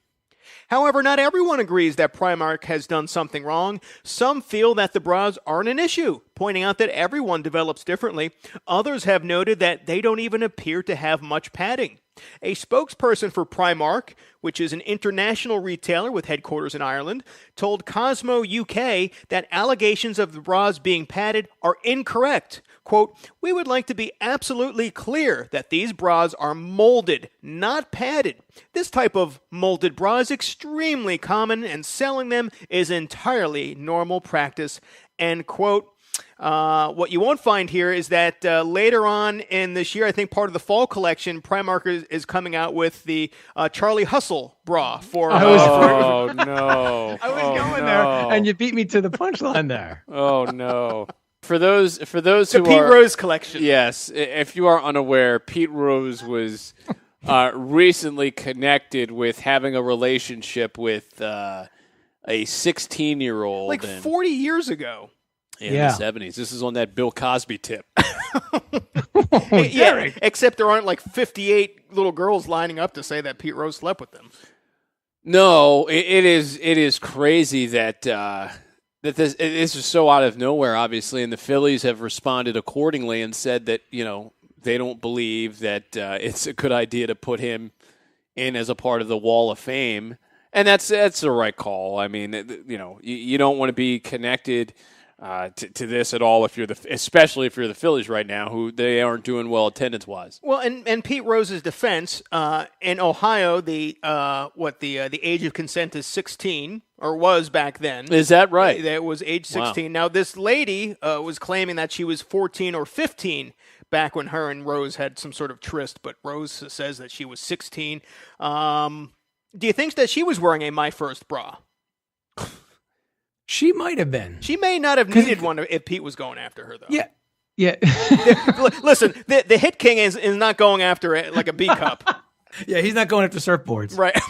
However, not everyone agrees that Primark has done something wrong. Some feel that the bras aren't an issue, pointing out that everyone develops differently. Others have noted that they don't even appear to have much padding. A spokesperson for Primark, which is an international retailer with headquarters in Ireland, told Cosmo UK that allegations of the bras being padded are incorrect. Quote, "We would like to be absolutely clear that these bras are molded, not padded. This type of molded bra is extremely common and selling them is entirely normal practice." End quote. What you won't find here is that later on in this year, I think part of the fall collection, Primark is coming out with the Charlie Hustle bra for. No! I was going there, and you beat me to the punchline there. Oh no! For those the who Pete are Rose collection. Yes, if you are unaware, Pete Rose was recently connected with having a relationship with a 16-year-old, like 40 years ago. In the 70s. This is on that Bill Cosby tip. Yeah, except there aren't like 58 little girls lining up to say that Pete Rose slept with them. No, it is crazy that that this is so out of nowhere, obviously, and the Phillies have responded accordingly and said that, they don't believe that it's a good idea to put him in as a part of the Wall of Fame. And that's the right call. I mean, you don't want to be connected to this at all especially if you're the Phillies right now, who they aren't doing well attendance-wise. Well, and Pete Rose's defense, in Ohio, the age of consent is 16, or was back then. Is that right? It was age 16. Wow. Now, this lady was claiming that she was 14 or 15 back when her and Rose had some sort of tryst, but Rose says that she was 16. Do you think that she was wearing a My First bra? She might have been. She may not have needed one if Pete was going after her, though. Yeah. Listen, the Hit King is not going after it like a B cup. Yeah, he's not going after surfboards. Right.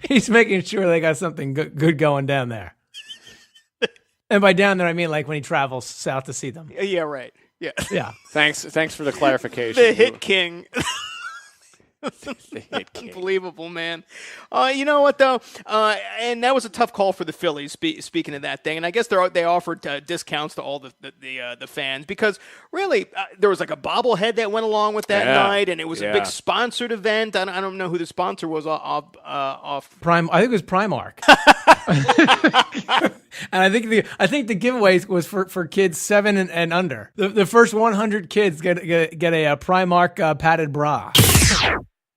He's making sure they got something good going down there. And by down there, I mean like when he travels south to see them. Yeah, right. Yeah. Yeah. Thanks for the clarification. The Hit King. The Hit King. Unbelievable, man. You know what, though? And that was a tough call for the Phillies, speaking of that thing. And I guess they offered discounts to all the fans because, really, there was like a bobblehead that went along with that night, and it was a big sponsored event. I don't know who the sponsor was off. Prime. I think it was Primark. And I think the giveaway was for kids 7 and under. The first 100 kids get a Primark padded bra.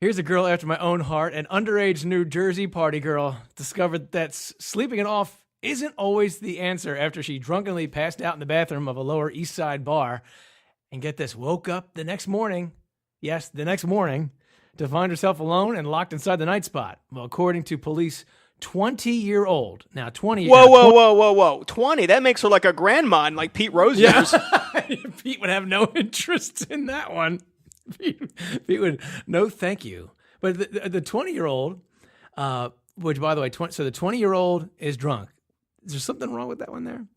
Here's a girl after my own heart. An underage New Jersey party girl discovered that sleeping it off isn't always the answer after she drunkenly passed out in the bathroom of a Lower East Side bar. And get this, woke up the next morning, to find herself alone and locked inside the night spot. Well, according to police, 20-year-old. Now, 20. Whoa. 20? That makes her like a grandma in like Pete Rose years. Pete would have no interest in that one. Pete would, no thank you. But the 20-year-old, which, by the way, so the 20-year-old is drunk. Is there something wrong with that one there?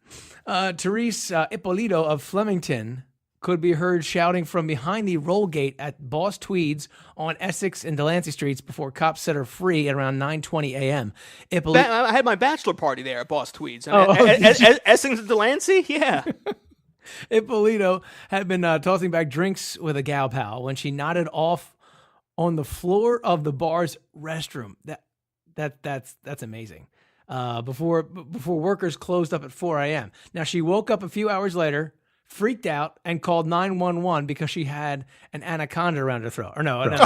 Therese Ippolito of Flemington could be heard shouting from behind the roll gate at Boss Tweed's on Essex and Delancey Streets before cops set her free at around 9:20 a.m. I had my bachelor party there at Boss Tweed's. Essex and Delancey? Yeah. Ippolito had been tossing back drinks with a gal pal when she nodded off on the floor of the bar's restroom. That's amazing. Before workers closed up at 4 a.m. Now, she woke up a few hours later, freaked out, and called 911 because she had an anaconda around her throat. Or no. That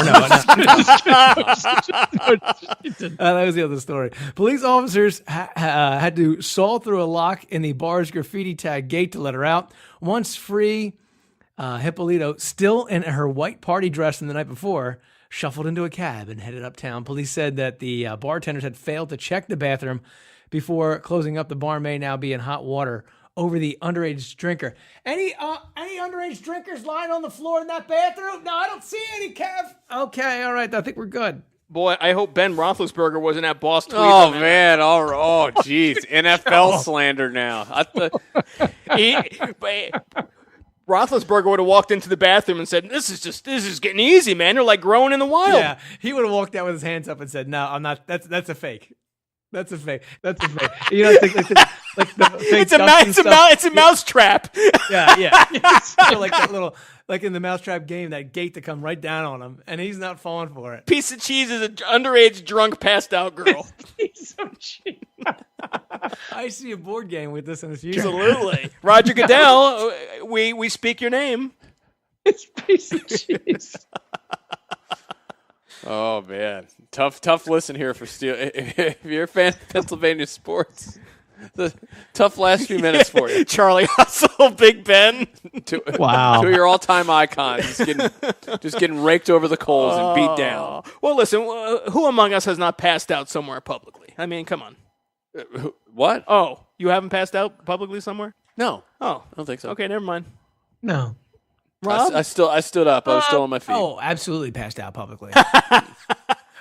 was the other story. Police officers had to saw through a lock in the bar's graffiti tag gate to let her out. Once free, Hippolito, still in her white party dress from the night before, shuffled into a cab and headed uptown. Police said that the bartenders had failed to check the bathroom before closing up. The bar may now be in hot water over the underage drinker. Any underage drinkers lying on the floor in that bathroom? No, I don't see any, Kev. Okay, all right. I think we're good. Boy, I hope Ben Roethlisberger wasn't at Boss Tweed. Oh, man. Oh, jeez. NFL slander now. Roethlisberger would have walked into the bathroom and said, this is getting easy, man. They're like growing in the wild. Yeah, he would have walked out with his hands up and said, no, I'm not. That's a fake. That's a fake. You know, it's a mousetrap. Yeah. So like that little, like in the mousetrap game, that gate to come right down on him, and he's not falling for it. Piece of cheese is an underage, drunk, passed out girl. Piece of cheese. I see a board game with this in the future. Absolutely, Roger Goodell. We speak your name. It's piece of cheese. Oh, man. Tough listen here for Steel. If you're a fan of Pennsylvania sports, the tough last few minutes for you. Charlie Hustle, Big Ben. Wow. Two of your all-time icons just getting raked over the coals and beat down. Well, listen, who among us has not passed out somewhere publicly? I mean, come on. What? Oh, you haven't passed out publicly somewhere? No. Oh. I don't think so. Okay, never mind. No. Rob? I stood up. I was still on my feet. Oh, absolutely passed out publicly.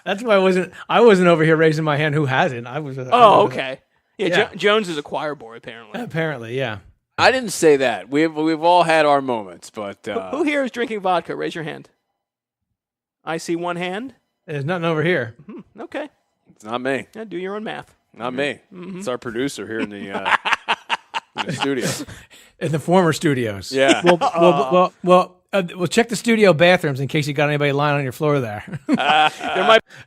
That's why I wasn't over here raising my hand. Who hasn't? I was. Okay. Yeah. Jones is a choir boy, apparently. Apparently, yeah. I didn't say that. We've all had our moments, but who here is drinking vodka? Raise your hand. I see one hand. There's nothing over here. Okay. It's not me. Yeah, do your own math. Not me. It's our producer here in the studio. In the former studios. Yeah. We'll check the studio bathrooms in case you got anybody lying on your floor there.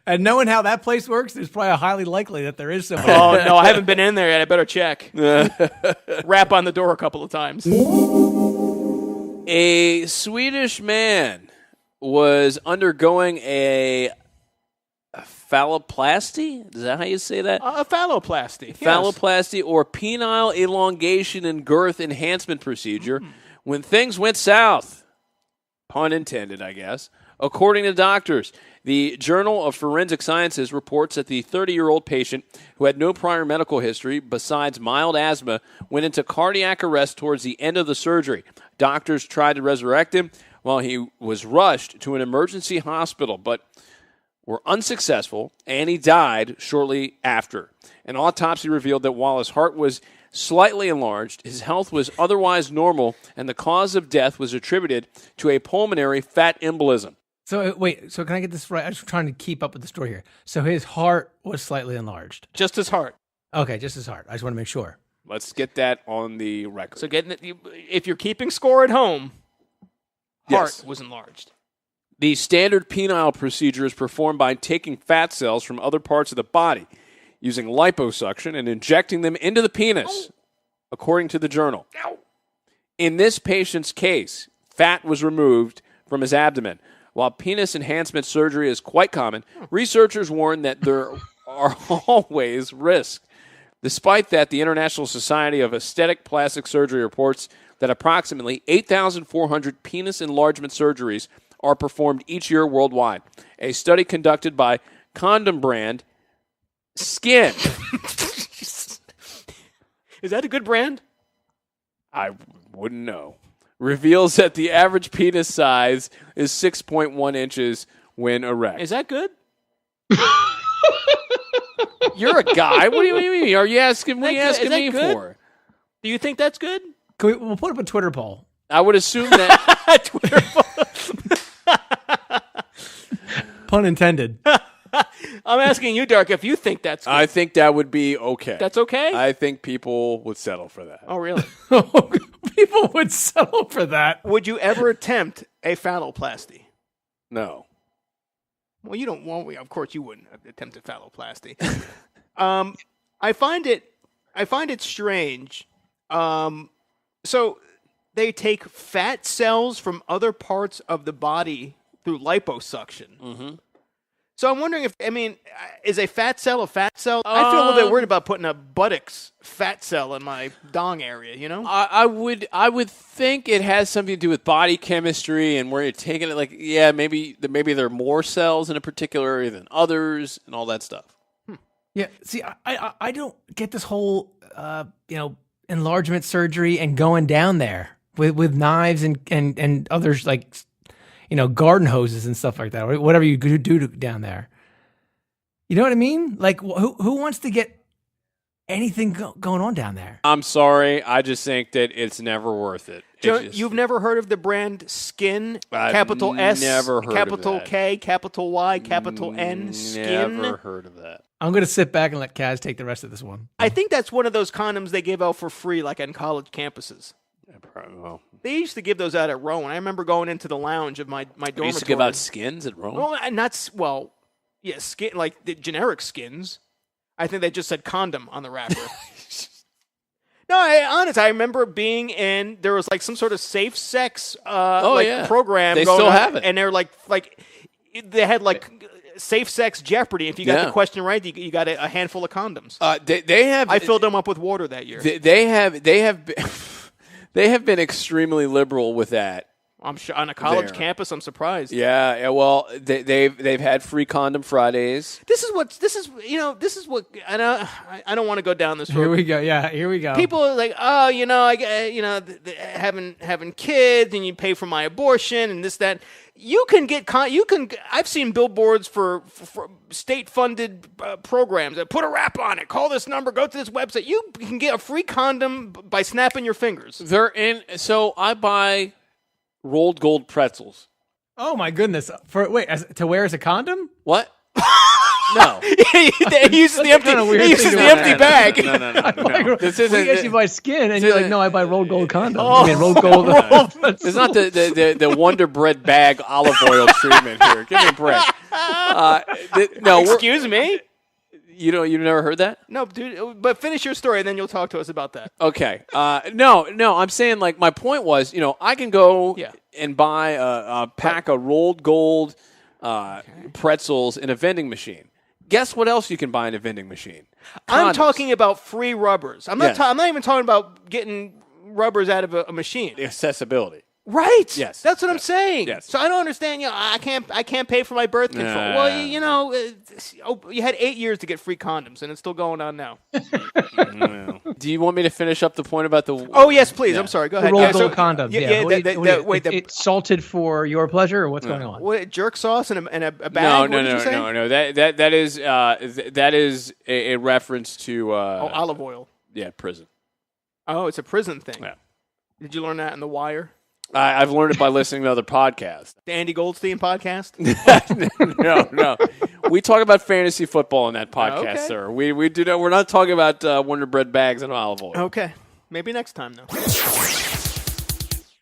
And knowing how that place works, there's probably highly likely that there is somebody. Oh, no, I haven't been in there yet. I better check. Rap on the door a couple of times. A Swedish man was undergoing a phalloplasty? Is that how you say that? A phalloplasty. Phalloplasty or penile elongation and girth enhancement procedure when things went south. Pun intended, I guess. According to doctors, the Journal of Forensic Sciences reports that the 30-year-old patient, who had no prior medical history besides mild asthma, went into cardiac arrest towards the end of the surgery. Doctors tried to resurrect him while he was rushed to an emergency hospital, but were unsuccessful, and he died shortly after. An autopsy revealed that while his heart was slightly enlarged, his health was otherwise normal, and the cause of death was attributed to a pulmonary fat embolism. So wait, so can I get this right? I'm just trying to keep up with the story here. So his heart was slightly enlarged. Just his heart. Okay, just his heart. I just want to make sure. Let's get that on the record. So if you're keeping score at home, heart was enlarged. The standard penile procedure is performed by taking fat cells from other parts of the body, using liposuction and injecting them into the penis, according to the journal. In this patient's case, fat was removed from his abdomen. While penis enhancement surgery is quite common, researchers warn that there are always risks. Despite that, the International Society of Aesthetic Plastic Surgery reports that approximately 8,400 penis enlargement surgeries are performed each year worldwide. A study conducted by condom brand Skin. Is that a good brand? I wouldn't know. Reveals that the average penis size is 6.1 inches when erect. Is that good? You're a guy. What do you mean? Are you asking? What are you asking me for? Do you think that's good? We'll put up a Twitter poll. I would assume that. Twitter poll. Pun intended. I'm asking you, Dark, if you think that's good. I think that would be okay. That's okay? I think people would settle for that. Oh, really? People would settle for that. Would you ever attempt a phalloplasty? No. Well, you don't want. Of course, you wouldn't attempt a phalloplasty. I find it strange. So they take fat cells from other parts of the body through liposuction. Mm-hmm. So I'm wondering is a fat cell a fat cell? I feel a little bit worried about putting a buttocks fat cell in my dong area, you know? I would think it has something to do with body chemistry and where you're taking it. Like, yeah, maybe there are more cells in a particular area than others and all that stuff. Yeah, see, I don't get this whole, enlargement surgery and going down there with knives and others like, garden hoses and stuff like that, or whatever you do down there. You know what I mean? Like, who wants to get anything going on down there? I'm sorry. I just think that it's never worth it. You've never heard of the brand Skin? I've capital S, never heard capital of that. K, capital Y, capital N, Skin. Never heard of that. I'm going to sit back and let Kaz take the rest of this one. I think that's one of those condoms they give out for free, like on college campuses. Well, They used to give those out at Rowan. I remember going into the lounge of my dormitory. they used to give out skins at Rome? Skin, like the generic skins. I think they just said condom on the wrapper. No, I remember being in, there was like some sort of safe sex program. They going still on, have it. And they're like they had like safe sex Jeopardy. If you got the question right, you got a handful of condoms. They have. I filled them up with water that year. They have been extremely liberal with that. I'm sure on a college campus. I'm surprised. Yeah. Well, they've had free condom Fridays. This is what I don't want to go down this road. Here we go. Yeah, here we go. People are like, having kids, and you pay for my abortion, and this, that. You can get I've seen billboards for state-funded programs that put a wrap on it. Call this number. Go to this website. You can get a free condom by snapping your fingers. They're in. So I buy rolled gold pretzels. Oh my goodness! To wear as a condom? What? No. He uses the empty, he uses the empty bag. No. This isn't. We actually buy skin, and you're like, no, I buy rolled gold condoms. Oh. I mean, rolled gold. It's not the Wonder Bread bag olive oil treatment here. Give me a break. Excuse me? You've never heard that? No, dude. But finish your story, and then you'll talk to us about that. Okay. No. I'm saying, like, my point was, I can go and buy a pack of rolled gold pretzels in a vending machine. Guess what else you can buy in a vending machine? Condoms. I'm talking about free rubbers. I'm not even talking about getting rubbers out of a machine. Accessibility. Right. Yes. That's what I'm saying. Yes. So I don't understand. I can't pay for my birth control. Well, you had 8 years to get free condoms, and it's still going on now. Do you want me to finish up the point about the? Oh yes, please. I'm sorry. Go ahead. Rolled gold condoms. Wait. It's salted for your pleasure, or what's going on? What, jerk sauce and a bag? No. That is a reference to olive oil. Yeah, prison. Oh, it's a prison thing. Yeah. Did you learn that in The Wire? I've learned it by listening to other podcasts. The Andy Goldstein podcast? No. We talk about fantasy football in that podcast, Okay. sir. We do not. We're not talking about Wonder Bread bags and olive oil. Okay. Maybe next time, though.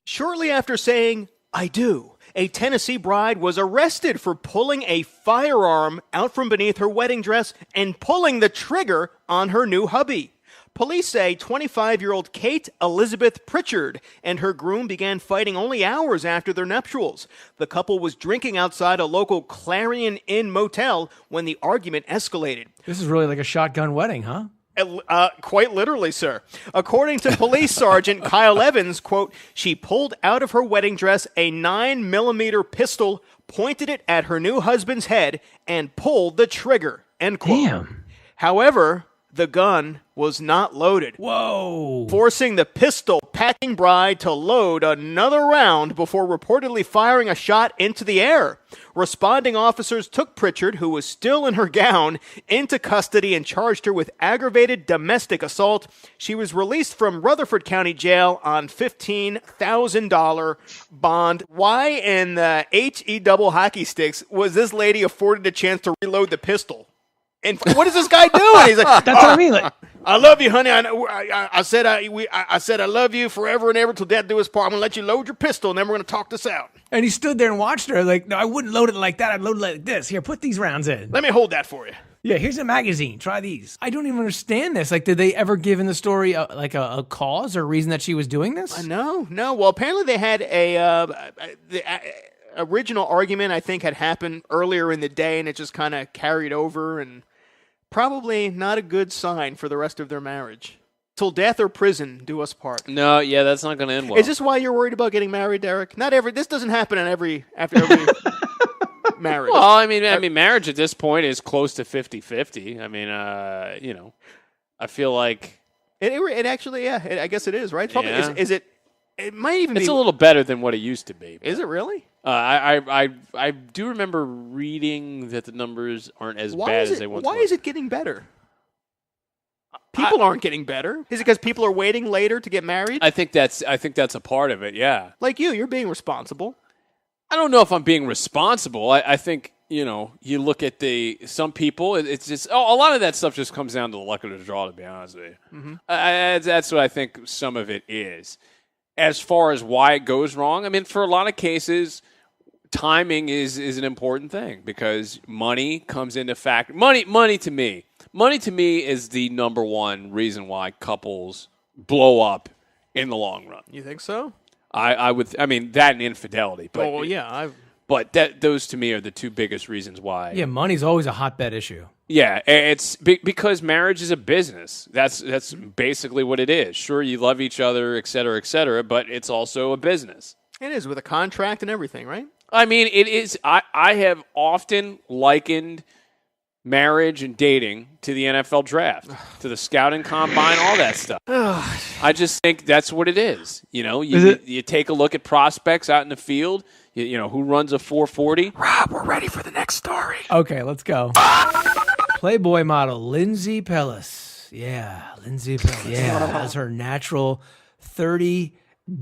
Shortly after saying, "I do," a Tennessee bride was arrested for pulling a firearm out from beneath her wedding dress and pulling the trigger on her new hubby. Police say 25-year-old Kate Elizabeth Pritchard and her groom began fighting only hours after their nuptials. The couple was drinking outside a local Clarion Inn motel when the argument escalated. This is really like a shotgun wedding, huh? Quite literally, sir. According to Police Sergeant Kyle Evans, quote, she pulled out of her wedding dress a 9mm pistol, pointed it at her new husband's head, and pulled the trigger, end quote. Damn. However, the gun was not loaded. Whoa. Forcing the pistol-packing bride to load another round before reportedly firing a shot into the air. Responding officers took Pritchard, who was still in her gown, into custody and charged her with aggravated domestic assault. She was released from Rutherford County Jail on $15,000 bond. Why in the HE double hockey sticks was this lady afforded a chance to reload the pistol? And what is this guy doing? He's like, That's what I mean. Like, I love you, honey. I said I love you forever and ever till death do us part. I'm gonna let you load your pistol, and then we're gonna talk this out. and he stood there and watched her. Like, no, I wouldn't load it like that. I'd load it like this. Here, put these rounds in. Let me hold that for you. Yeah, here's a magazine. Try these. I don't even understand this. Like, did they ever give in the story a cause or reason that she was doing this? No. Well, apparently they had the original argument, I think, had happened earlier in the day, and it just kind of carried over, and probably not a good sign for the rest of their marriage. Till death or prison do us part. No, yeah, that's not going to end well. Is this why you're worried about getting married, Derek? This doesn't happen after every marriage. Well, I mean, marriage at this point is close to 50-50. I mean, I feel like it actually, yeah, I guess it is, right? It's probably, Yeah. is it? It might even be. it's a little better than what it used to be. Is it really? I do remember reading that the numbers aren't as bad as they once were. Why is it getting better? People aren't getting better. Is it because people are waiting later to get married? I think that's a part of it. Yeah. Like you're being responsible. I don't know if I'm being responsible. I think, you look at some people, it's just, a lot of that stuff just comes down to the luck of the draw, to be honest with you. Mm-hmm. That's what I think some of it is. As far as why it goes wrong, I mean, for a lot of cases, timing is an important thing because money comes into fact. Money to me is the number one reason why couples blow up in the long run. You think so? I mean that and infidelity. But, yeah. But those to me are the two biggest reasons why. Yeah, money's always a hotbed issue. Yeah, it's because marriage is a business. That's basically what it is. Sure, you love each other, et cetera, but it's also a business. It is, with a contract and everything, right? I mean, it is. I have often likened marriage and dating to the NFL draft, to the scouting combine, all that stuff. I just think that's what it is. You take a look at prospects out in the field. Who runs a 4.40? Rob, we're ready for the next story. Okay, let's go. Playboy model Lindsey Pelas. Yeah, Lindsey Pelas. Yeah, has her natural 30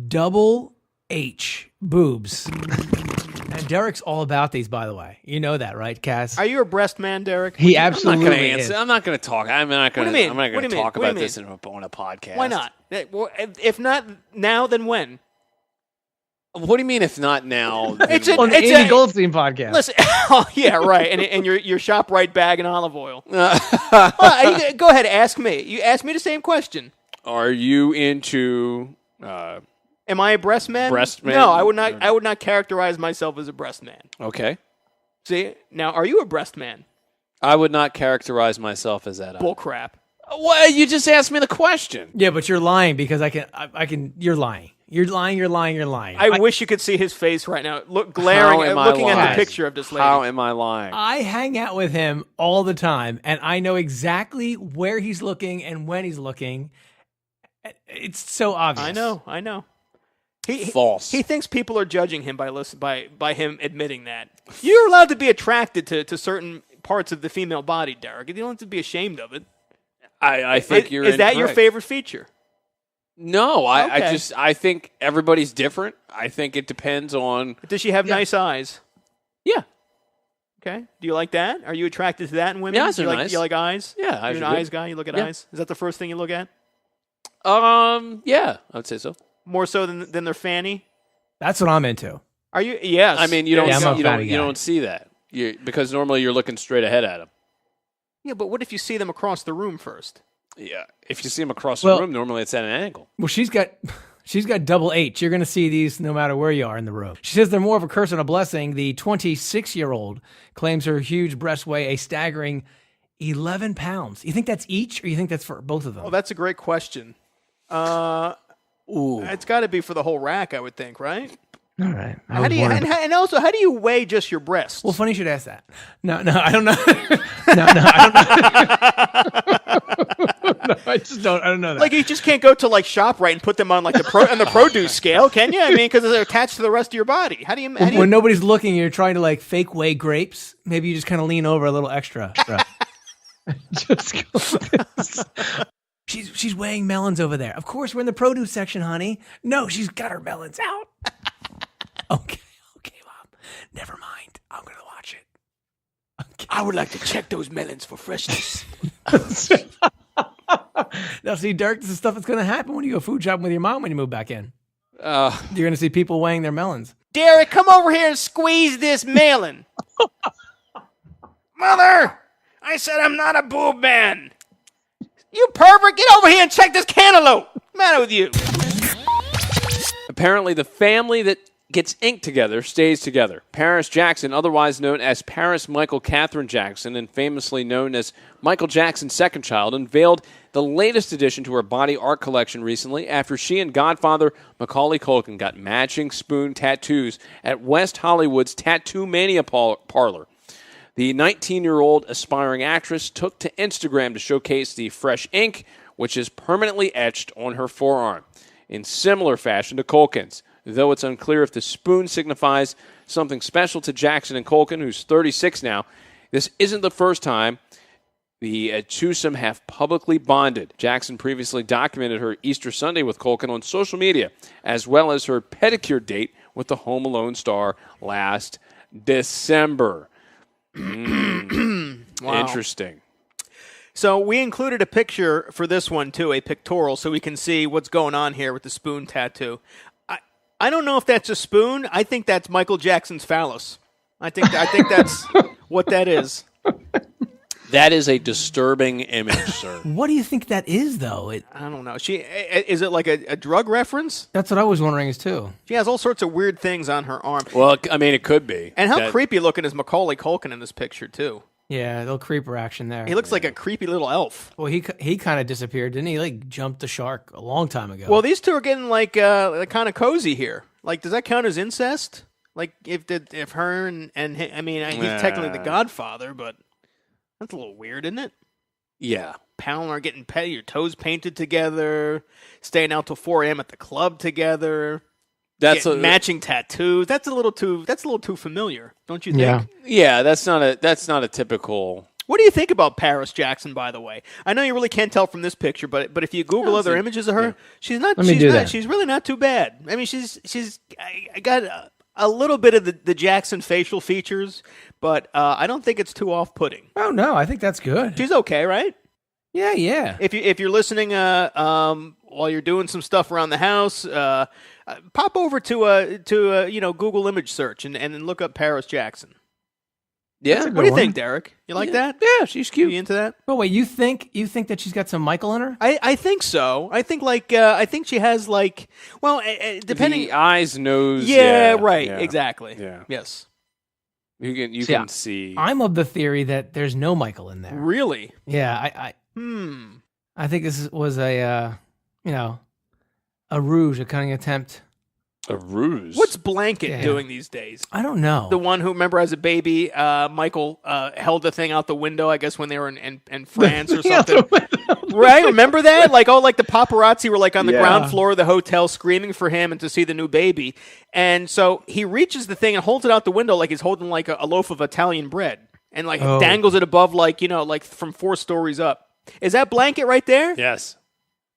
double H boobs. And Derek's all about these, by the way. You know that, right, Kaz? Are you a breast man, Derek? He I'm not absolutely going to is. answer. I'm not going to talk. I'm not going do you mean? I'm not What going do to you talk mean? What do about you this on a podcast. Why not? Well, if not now, then when? What do you mean if not now? It's On the Andy Goldstein podcast. Listen, oh yeah, right, and your ShopRite bag and olive oil. Well, go ahead, ask me. You ask me the same question. Are you into Am I a breast man? Breast man? No, I would not. I would not characterize myself as a breast man. Okay. See, now, are you a breast man? I would not characterize myself as that. Bull crap. Well, you just asked me the question. Yeah, but you're lying because I can. You're lying. You're lying. You're lying. You're lying. I wish you could see his face right now. Look, glaring, looking at the picture of this lady. How am I lying? I hang out with him all the time, and I know exactly where he's looking and when he's looking. It's so obvious. I know. False. He thinks people are judging him by him admitting that. You're allowed to be attracted to certain parts of the female body, Derek. You don't have to be ashamed of it. I think you're Is that your incorrect. favorite feature? No, Okay. I think everybody's different. I think it depends on. Does she have nice eyes? Yeah. Okay. Do you like that? Are you attracted to that in women? Yeah, eyes are you like, nice. You like eyes? Yeah, eyes You're are an good. eyes guy? You look at Yeah. eyes? Is that the first thing you look at? Yeah, I would say so. More so than their fanny? That's what I'm into. Are you? Yes. I mean, you don't Yeah, I'm a fatty you guy. don't see that because normally you're looking straight ahead at them. Yeah, but what if you see them across the room first? Yeah, if you see them across Well- the room, normally it's at an angle. Well, she's got double H. You're going to see these no matter where you are in the room. She says they're more of a curse than a blessing. The 26-year-old claims her huge breasts weigh a staggering 11 pounds. You think that's each, or you think that's for both of them? Well, that's a great question. It's got to be for the whole rack, I would think, right? All right. How do you, and also, how do you weigh just your breasts? Well, funny you should ask that. No, I don't know. No, I just don't. I don't know that. Like, you just can't go to like ShopRite and put them on like on the produce scale, can you? I mean, because they're attached to the rest of your body. How do you? When nobody's looking, you're trying to like fake weigh grapes. Maybe you just kind of lean over a little extra. Just go like this. She's weighing melons over there. Of course, we're in the produce section, honey. No, she's got her melons out. Okay, Mom. Never mind. I'm gonna watch it. Okay. I would like to check those melons for freshness. Now, see, Dirk, this is stuff that's gonna happen when you go food shopping with your mom when you move back in. Uh, You're gonna see people weighing their melons. Derek, come over here and squeeze this melon. Mother, I said I'm not a boob man. You pervert, get over here and check this cantaloupe. What's the matter with you? Apparently, the family that gets inked together stays together. Paris Jackson, otherwise known as Paris Michael Catherine Jackson and famously known as Michael Jackson's second child, unveiled the latest addition to her body art collection recently after she and godfather Macaulay Culkin got matching spoon tattoos at West Hollywood's Tattoo Mania parlor. The 19-year-old aspiring actress took to Instagram to showcase the fresh ink, which is permanently etched on her forearm, in similar fashion to Culkin's, though it's unclear if the spoon signifies something special to Jackson and Culkin, who's 36 now. This isn't the first time the twosome have publicly bonded. Jackson previously documented her Easter Sunday with Culkin on social media, as well as her pedicure date with the Home Alone star last December. Wow. Interesting. So we included a picture for this one, too, a pictorial, so we can see what's going on here with the spoon tattoo. I don't know if that's a spoon. I think that's Michael Jackson's phallus. I think that's what that is. That is a disturbing image, sir. What do you think that is, though? I don't know. Is it like a drug reference? That's what I was wondering is too. She has all sorts of weird things on her arm. Well, I mean, it could be. And how creepy looking is Macaulay Culkin in this picture, too? Yeah, little creeper action there. He looks like a creepy little elf. Well, he kind of disappeared, didn't he? Like jumped the shark a long time ago. Well, these two are getting like kind of cozy here. Like, does that count as incest? Like, if her and him, I mean, he's technically the godfather, but that's a little weird, isn't it? Yeah. Palmer getting your toes painted together, staying out till 4 a.m. at the club together. That's matching tattoos. That's a little too familiar, don't you think? Yeah. Yeah, that's not a typical. What do you think about Paris Jackson, by the way? I know you really can't tell from this picture, but if you Google other images of her, she's not. Let me do that. She's really not too bad. I mean, she's. I got a little bit of the Jackson facial features, but I don't think it's too off-putting. Oh no, I think that's good. She's okay, right? Yeah. If you're listening while you're doing some stuff around the house, pop over to Google image search and look up Paris Jackson. Yeah. What do you think, Derek? You like that? Yeah, she's cute. You into that? Oh wait, you think that she's got some Michael in her? I think so. I think I think she has depending The eyes, nose. Yeah, right. Yeah. Exactly. Yeah. Yes. You can see. I'm of the theory that there's no Michael in there. Really? Yeah, I think this was a rouge, a cunning attempt. A ruse. What's Blanket doing these days? I don't know. The one who, remember, as a baby, Michael held the thing out the window, I guess, when they were in France or something. Right? Remember that? Like the paparazzi were on the ground floor of the hotel screaming for him and to see the new baby. And so he reaches the thing and holds it out the window like he's holding a loaf of Italian bread and dangles it above from 4 stories up. Is that Blanket right there? Yes.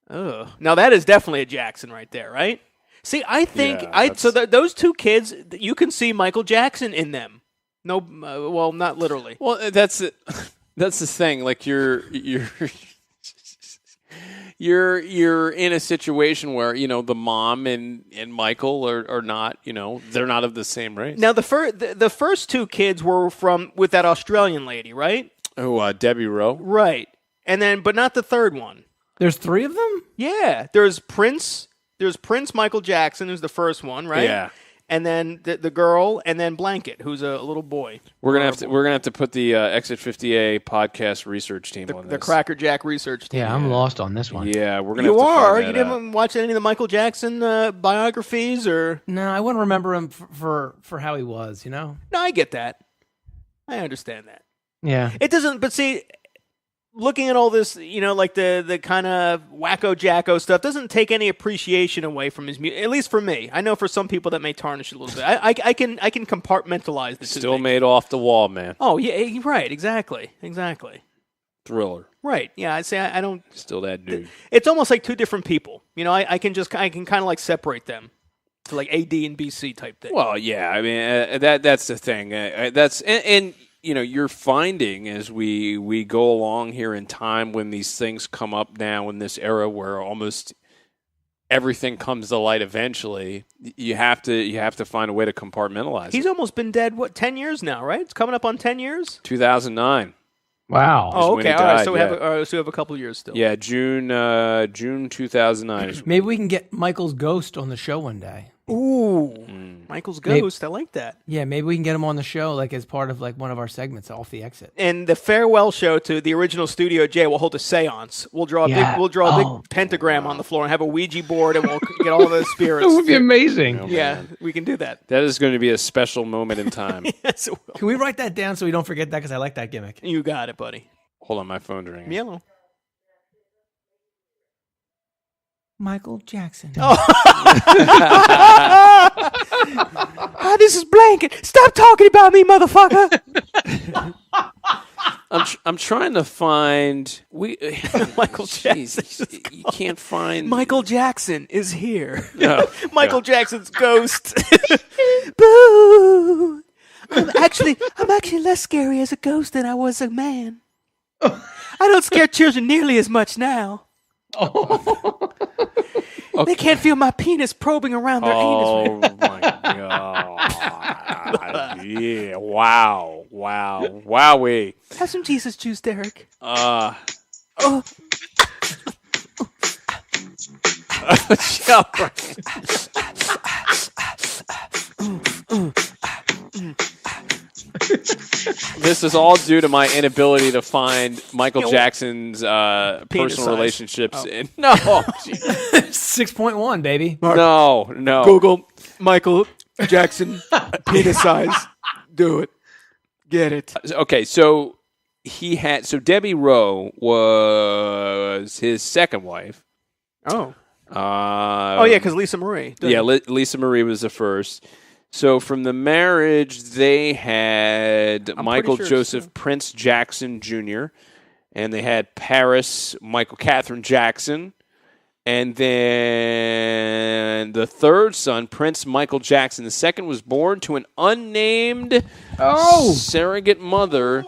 Ugh. Now that is definitely a Jackson right there, right? See, I think those 2 kids, you can see Michael Jackson in them. No, well, not literally. Well, that's the thing. Like you're in a situation where the mom and Michael are not they're not of the same race. Now the first 2 kids were with that Australian lady, right? Oh, Debbie Rowe. Right, and then but not the third one. There's 3 of them? Yeah, there's Prince Michael Jackson, who's the first one, right? Yeah. And then the girl, and then Blanket, who's a little boy. We're gonna have to put the Exit 50A podcast research team on this. The Cracker Jack research team. Yeah, I'm lost on this one. Yeah, we're gonna. You have to are. find You that didn't watch any of the Michael Jackson biographies, or No, I wouldn't remember him for how he was. No, I get that. I understand that. Yeah. It doesn't. But see, looking at all this, the kind of wacko jacko stuff doesn't take any appreciation away from his music. At least for me, I know for some people that may tarnish it a little bit. I can compartmentalize this. Still made off the wall, man. Oh yeah, right. Exactly. Thriller. Right. Yeah. I don't. Still that dude. It's almost like 2 different people. I can kind of separate them to AD and BC type thing. Well, yeah. I mean, that's the thing. You're finding as we go along here in time when these things come up now in this era where almost everything comes to light eventually, you have to find a way to compartmentalize He's it. almost been dead, 10 years now, right? It's coming up on 10 years? 2009. Wow. Oh, okay. All right. So we yeah. have a couple of years still. Yeah, June 2009. Maybe we can get Michael's ghost on the show one day. Ooh. Michael's Ghost. I like that. Yeah, maybe we can get him on the show as part of one of our segments, Off the Exit. And the farewell show to the original Studio J, we'll hold a seance. We'll draw a big pentagram on the floor and have a Ouija board, and we'll get all the spirits. That would be amazing. We can do that. That is going to be a special moment in time. Yes, it will. Can we write that down so we don't forget that? Because I like that gimmick. You got it, buddy. Hold on, my phone's ringing. Yellow. Michael Jackson. This is Blanket. Stop talking about me, motherfucker. I'm trying to find Michael Jackson. You can't find Michael Jackson is here. No, Michael Jackson's ghost. Boo! I'm actually less scary as a ghost than I was a man. I don't scare children nearly as much now. They can't feel my penis probing around their anus. Oh my god! Yeah! Wow! Wowee! Have some Jesus juice, Derek. This is all due to my inability to find Michael Jackson's personal size. relationships. Oh. No, 6.1, baby. no. Google Michael Jackson penis size. Do it. Get it. Okay, so Debbie Rowe was his second wife. Oh. Yeah, because Lisa Marie. Lisa Marie was the first. So from the marriage, they had Michael Joseph Prince Jackson Jr., and they had Paris Michael Catherine Jackson, And then the third son, Prince Michael Jackson II, was born to an unnamed surrogate mother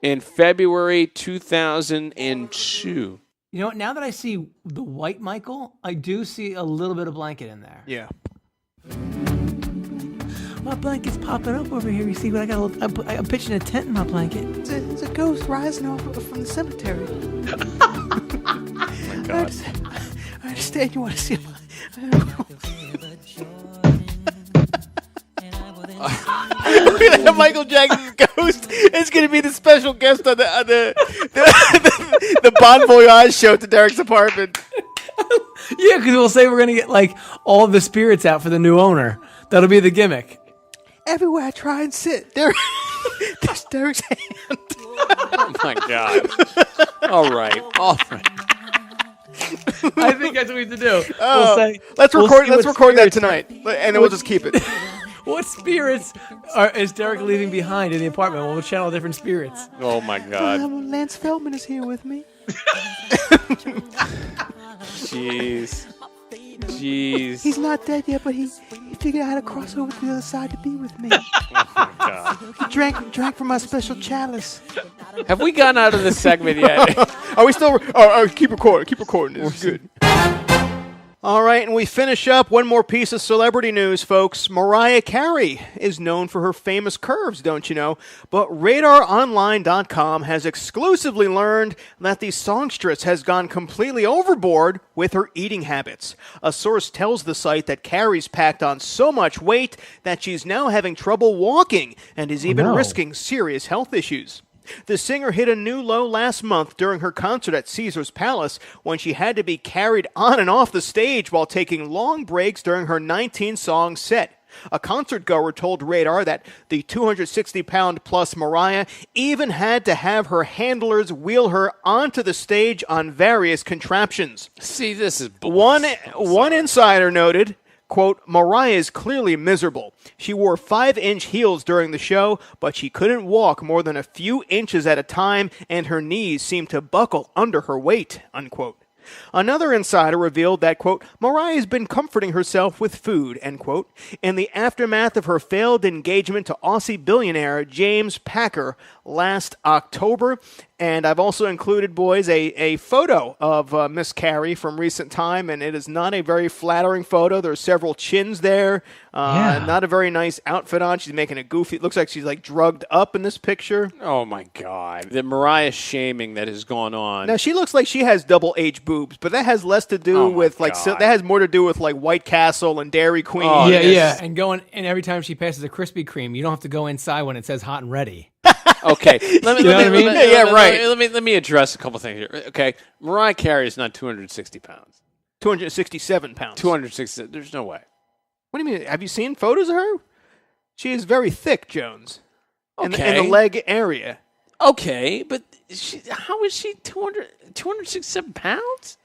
in February 2002. You know what? Now that I see the white Michael, I do see a little bit of blanket in there. Yeah. My blanket's popping up over here. You see what I got? I'm pitching a tent in my blanket. It's a ghost rising off from the cemetery. Oh my God. I understand you want to see my... Michael Jackson's ghost is going to be the special guest on the Bon Voyage show to Derek's apartment. Yeah, because we'll say we're going to get like all the spirits out for the new owner. That'll be the gimmick. Everywhere I try and sit, there's Derek's hand. Oh my God. All right. I think that's what we have to do. Oh, We'll say, let's we'll record. see Let's what record that spirits- tonight, and then we'll just keep it. What spirits is Derek leaving behind in the apartment? We'll channel different spirits. Oh my God. Lance Feldman is here with me. Jeez. He's not dead yet, but he figured out how to cross over to the other side to be with me. God. He drank from my special chalice. Have we gotten out of this segment yet? Are we still? Keep recording. Keep recording. This is good. All right, and we finish up one more piece of celebrity news, folks. Mariah Carey is known for her famous curves, don't you know? But RadarOnline.com has exclusively learned that the songstress has gone completely overboard with her eating habits. A source tells the site that Carey's packed on so much weight that she's now having trouble walking and is even risking serious health issues. The singer hit a new low last month during her concert at Caesars Palace when she had to be carried on and off the stage while taking long breaks during her 19-song set. A concert goer told Radar that the 260-pound-plus Mariah even had to have her handlers wheel her onto the stage on various contraptions. See, this is One insider noted, quote, Mariah is clearly miserable. She wore 5-inch heels during the show, but she couldn't walk more than a few inches at a time, and her knees seemed to buckle under her weight, unquote. Another insider revealed that, quote, Mariah has been comforting herself with food, end quote, in the aftermath of her failed engagement to Aussie billionaire James Packer last October. And I've also included, boys, a photo of Miss Carey from recent time, and it is not a very flattering photo. There are several chins there. Not a very nice outfit on. She's making a goofy. It looks like she's like drugged up in this picture. Oh my God. The Mariah shaming that has gone on. Now she looks like she has double H boobs, but that has less to do with like that has more to do with like White Castle and Dairy Queen. Oh, Yeah. And every time she passes a Krispy Kreme, you don't have to go inside when it says hot and ready. Okay, let me address a couple things here. Okay, Mariah Carey is not 260 pounds. 267 pounds. 260. There's no way. What do you mean? Have you seen photos of her? She is very thick, Jones. Okay. In the leg area. Okay, but how is she 267 pounds?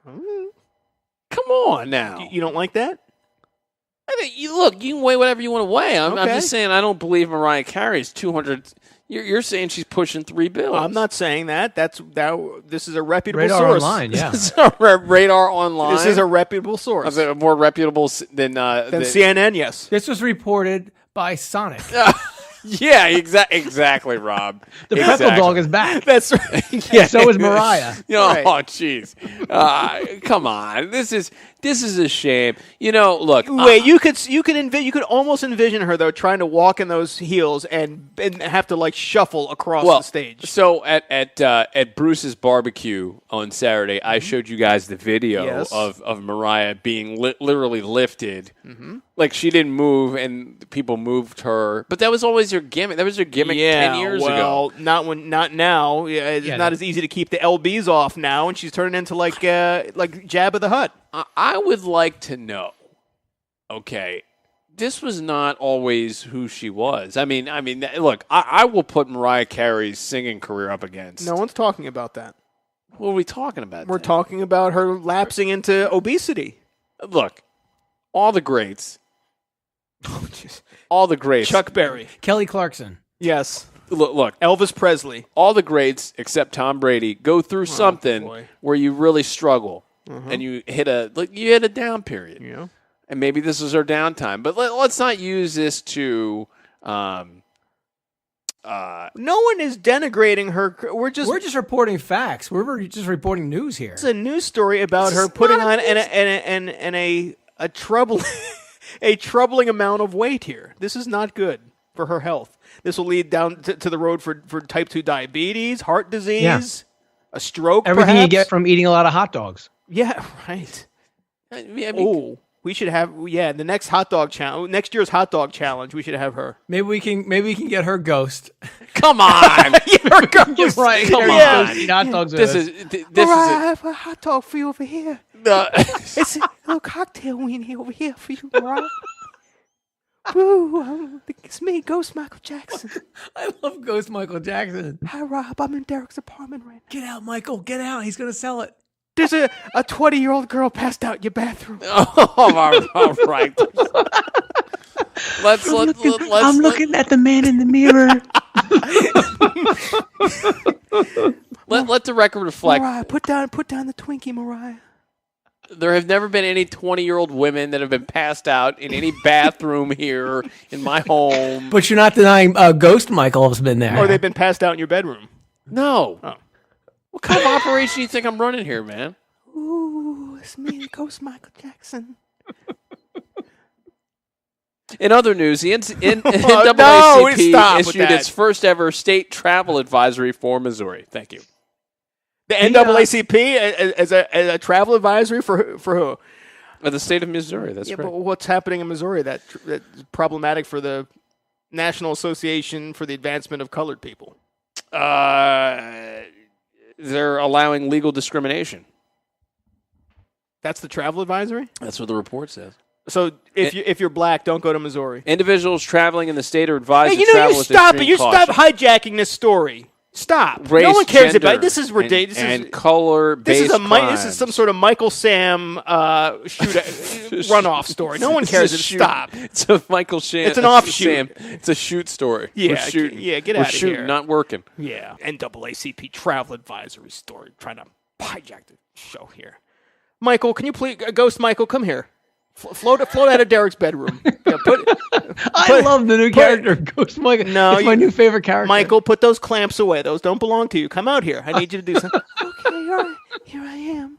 Come on now. You don't like that? I mean, you can weigh whatever you want to weigh. I'm Okay. just saying I don't believe Mariah Carey is 200. You're saying she's pushing 3 bills. I'm not saying that. This is a reputable Radar source. Online, yeah. This is a Radar Online. This is a reputable source. Is it more reputable than CNN, yes. This was reported by Sonic. Yeah, exactly, Rob. The Pretzel Dog is back. That's right. Yeah, so is Mariah. Oh, jeez. Come on. This is a shame. Look. Wait, you could almost envision her though trying to walk in those heels and have to like shuffle across the stage. So at Bruce's barbecue on Saturday, I showed you guys the video of Mariah being literally lifted. Mm-hmm. Like she didn't move and people moved her, but that was always her gimmick. That was her gimmick 10 years ago. Not now. It's not as easy to keep the LBs off now, and she's turning into like Jabba the Hutt. I would like to know. Okay, this was not always who she was. I mean, look, I will put Mariah Carey's singing career up against. No one's talking about that. What are we talking about? We're talking about her lapsing into obesity. Look, all the greats. All the greats. Chuck Berry. Kelly Clarkson. Yes. Look, Elvis Presley. All the greats except Tom Brady go through something where you really struggle. and you hit a down period. Yeah. And maybe this is our downtime. But let's not use this to no one is denigrating her. We're just reporting facts. We're just reporting news here. It's a news story about her putting on a troubling a troubling amount of weight here. This is not good for her health. This will lead down to the road for type 2 diabetes, heart disease, a stroke. Everything perhaps. you get from eating a lot of hot dogs. Yeah, right. I mean, we should have the next hot dog challenge, next year's hot dog challenge. We should have her. Maybe we can get her ghost. come on. Her ghost. Right. Come Yeah. on. Eat hot dogs with This us. is I have a hot dog for you over here. It's a little cocktail weenie over here for you, Mariah. Woo, it's me, Ghost Michael Jackson. I love Ghost Michael Jackson. Hi, Rob. I'm in Derek's apartment right now. Get out, Michael. Get out. He's going to sell it. There's a 20-year-old girl passed out in your bathroom. all right. I'm looking at the man in the mirror. Let the record reflect. Mariah, put down the Twinkie, Mariah. There have never been any 20-year-old women that have been passed out in any bathroom here in my home. But you're not denying Ghost Michael has been there. Or they've been passed out in your bedroom. No. Oh. What kind of operation do you think I'm running here, man? Ooh, it's me, Ghost Michael Jackson. In other news, the NAACP stop with issued that. its first ever state travel advisory for Missouri. Thank you. The NAACP as a travel advisory for who? The state of Missouri, that's Yeah, right. but what's happening in Missouri that's problematic for the National Association for the Advancement of Colored People? They're allowing legal discrimination. That's the travel advisory? That's what the report says. So if you're black, don't go to Missouri. Individuals traveling in the state are advised Hey, to travel with stop it. extreme You caution. stop hijacking this story. Stop. Race, no one cares gender, about it. This is ridiculous. And color-based crimes. This is some sort of Michael Sam runoff story. No one cares. Stop. It's a Michael Sam. It's an offshoot. Sam. It's a shoot story. Yeah, We're shooting. get We're out of shooting, here. not working. Yeah. NAACP travel advisory story. Trying to hijack the show here. Michael, can you please, Ghost Michael, come here. Float out of Derek's bedroom. Yeah, I love the new character, Ghost Michael. No, it's my new favorite character. Michael, put those clamps away. Those don't belong to you. Come out here. I need you to do something. Okay, all right. Here I am.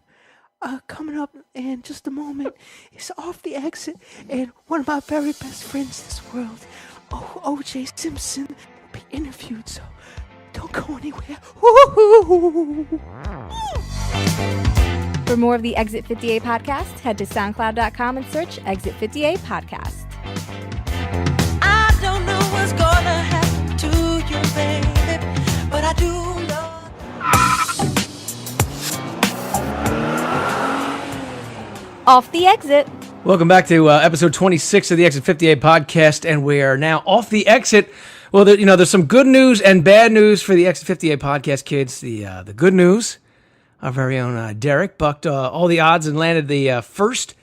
Coming up in just a moment. It's Off the Exit, and one of my very best friends in this world, O.J. Simpson, will be interviewed, so don't go anywhere. Woo-hoo-hoo. For more of the Exit 50A podcast, head to SoundCloud.com and search Exit 50A Podcast. I don't know what's gonna happen to you, baby, but I do know. Off the exit. Welcome back to episode 26 of the Exit 58 podcast, and we are now off the exit. Well, there's some good news and bad news for the Exit 58 podcast, kids. The good news, our very own Derek bucked all the odds and landed the first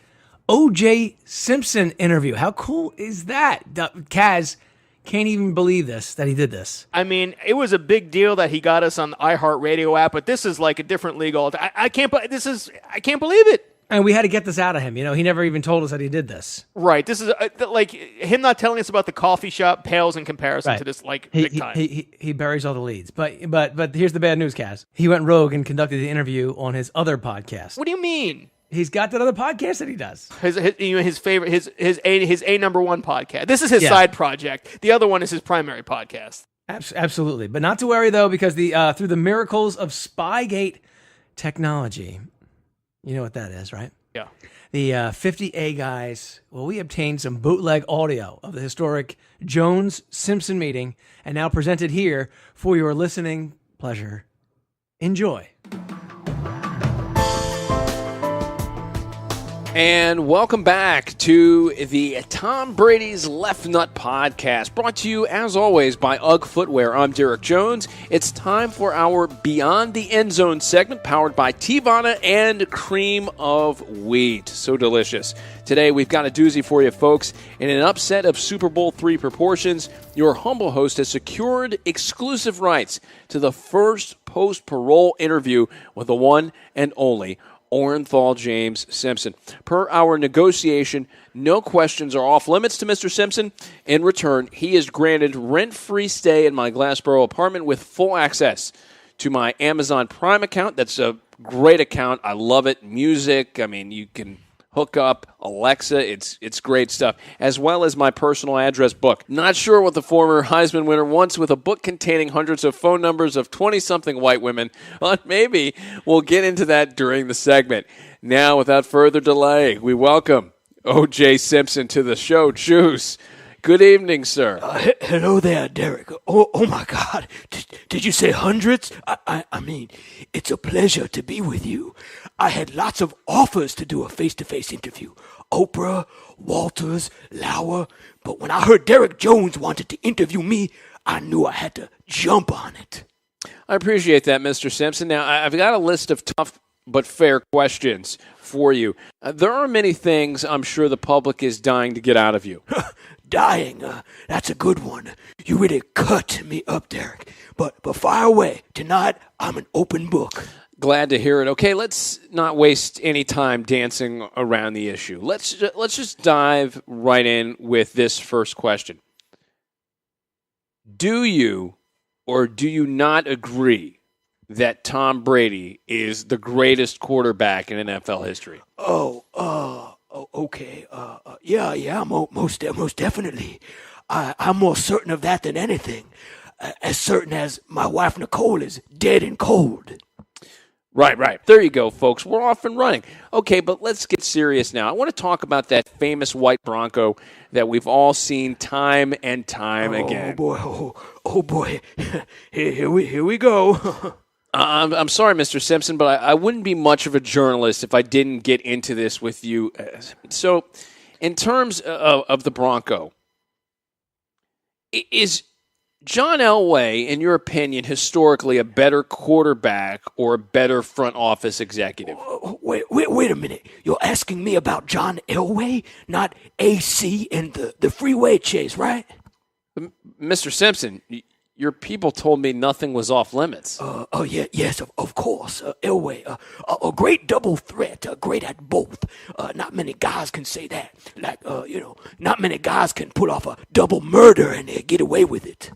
O.J. Simpson interview. How cool is that? Kaz can't even believe that he did this. I mean, it was a big deal that he got us on the iHeartRadio app, but this is like a different league. I can't believe it. And we had to get this out of him. He never even told us that he did this. Right. This is like him not telling us about the coffee shop pales in comparison to this big time. He buries all the leads. But here's the bad news, Kaz. He went rogue and conducted the interview on his other podcast. What do you mean? He's got that other podcast that he does. His favorite, his A number one podcast. This is his side project. The other one is his primary podcast. Absolutely. But not to worry, though, because through the miracles of Spygate technology, you know what that is, right? Yeah. The 50A guys, we obtained some bootleg audio of the historic Jones-Simpson meeting and now presented here for your listening pleasure. Enjoy. And welcome back to the Tom Brady's Left Nut Podcast, brought to you, as always, by UGG Footwear. I'm Derek Jones. It's time for our Beyond the End Zone segment, powered by Teavana and Cream of Wheat. So delicious. Today, we've got a doozy for you, folks. In an upset of Super Bowl III proportions, your humble host has secured exclusive rights to the first post-parole interview with the one and only Orenthal James Simpson. Per our negotiation, no questions are off limits to Mr. Simpson. In return, he is granted rent-free stay in my Glassboro apartment with full access to my Amazon Prime account. That's a great account. I love it. Music, I mean, you can hook up Alexa. It's great stuff. As well as my personal address book. Not sure what the former Heisman winner wants with a book containing hundreds of phone numbers of 20-something white women, but maybe we'll get into that during the segment. Now, without further delay, we welcome O.J. Simpson to the show. Juice, good evening, sir. Hello there, Derek. Oh my God. Did you say hundreds? I mean, it's a pleasure to be with you. I had lots of offers to do a face-to-face interview. Oprah, Walters, Lauer. But when I heard Derek Jones wanted to interview me, I knew I had to jump on it. I appreciate that, Mr. Simpson. Now, I've got a list of tough but fair questions for you. There are many things I'm sure the public is dying to get out of you. Dying, that's a good one. You really cut me up, Derek. But fire away. Tonight, I'm an open book. Glad to hear it. Okay, let's not waste any time dancing around the issue. Let's just dive right in with this first question. Do you or do you not agree that Tom Brady is the greatest quarterback in NFL history? Okay. Yeah, most definitely. I'm more certain of that than anything. As certain as my wife Nicole is dead and cold. Right. There you go, folks. We're off and running. Okay, but let's get serious now. I want to talk about that famous white Bronco that we've all seen time and time again. Oh boy. Here we go. I'm sorry, Mr. Simpson, but I wouldn't be much of a journalist if I didn't get into this with you. So, in terms of the Bronco, is John Elway, in your opinion, historically a better quarterback or a better front office executive? Wait a minute. You're asking me about John Elway, not AC and the freeway chase, right? Mr. Simpson, your people told me nothing was off limits. Yes, of course. Elway, a great double threat, great at both. Not many guys can say that. Not many guys can pull off a double murder and get away with it.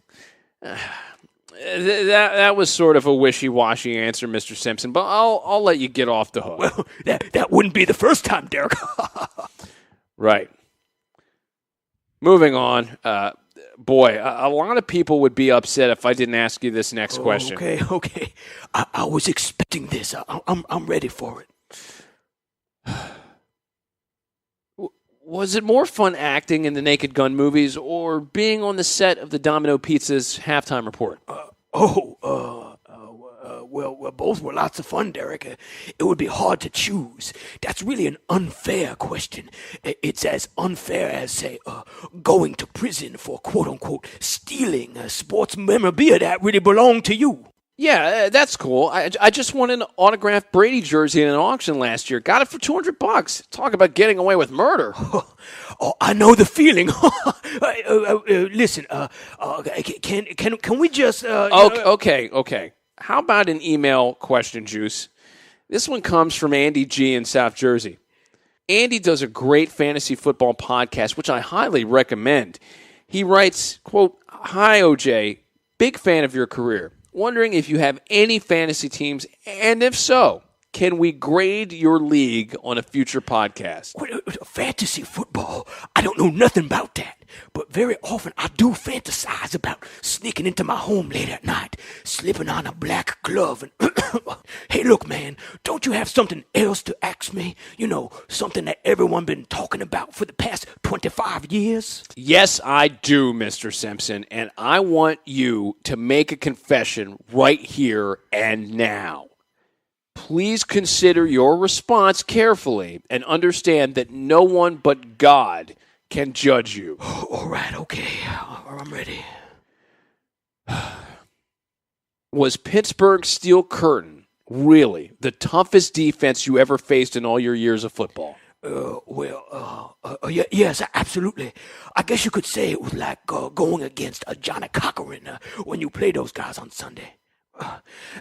That was sort of a wishy-washy answer, Mr. Simpson, but I'll let you get off the hook. Well, that wouldn't be the first time, Derek. Right. Moving on. Boy, a lot of people would be upset if I didn't ask you this next question. Okay. I was expecting this. I'm ready for it. Was it more fun acting in the Naked Gun movies or being on the set of the Domino Pizza's halftime report? Well, both were lots of fun, Derek. It would be hard to choose. That's really an unfair question. It's as unfair as, say, going to prison for quote-unquote stealing sports memorabilia that really belonged to you. Yeah, that's cool. I just won an autographed Brady jersey in an auction last year. Got it for $200. Talk about getting away with murder. Oh, I know the feeling. Listen, can we just... Okay. How about an email question, Juice? This one comes from Andy G. in South Jersey. Andy does a great fantasy football podcast, which I highly recommend. He writes, quote, "Hi, OJ. Big fan of your career. Wondering if you have any fantasy teams, and if so, can we grade your league on a future podcast?" Fantasy football? I don't know nothing about that. But very often I do fantasize about sneaking into my home late at night, slipping on a black glove, and hey, look, man, don't you have something else to ask me? You know, something that everyone been talking about for the past 25 years? Yes, I do, Mr. Simpson, and I want you to make a confession right here and now. Please consider your response carefully and understand that no one but God can judge you. All right, okay. I'm ready. Was Pittsburgh Steel Curtain really the toughest defense you ever faced in all your years of football? Yes, absolutely. I guess you could say it was like going against Johnny Cochran when you play those guys on Sunday.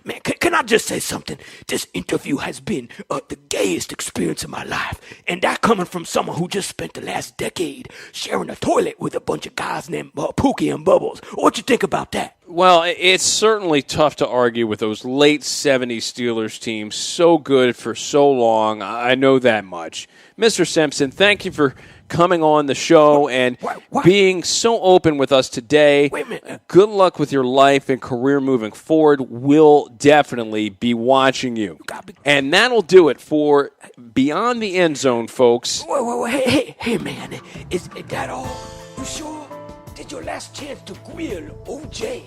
Man, can I just say something? This interview has been the gayest experience of my life. And that coming from someone who just spent the last decade sharing a toilet with a bunch of guys named Pookie and Bubbles. What you think about that? Well, it's certainly tough to argue with those late 70s Steelers teams. So good for so long. I know that much. Mr. Simpson, thank you for coming on the show and being so open with us today. Wait a minute. Good luck with your life and career moving forward. We'll definitely be watching you. And that'll do it for Beyond the End Zone, folks. Wait, hey, man. Is that all? You sure? This is your last chance to grill OJ.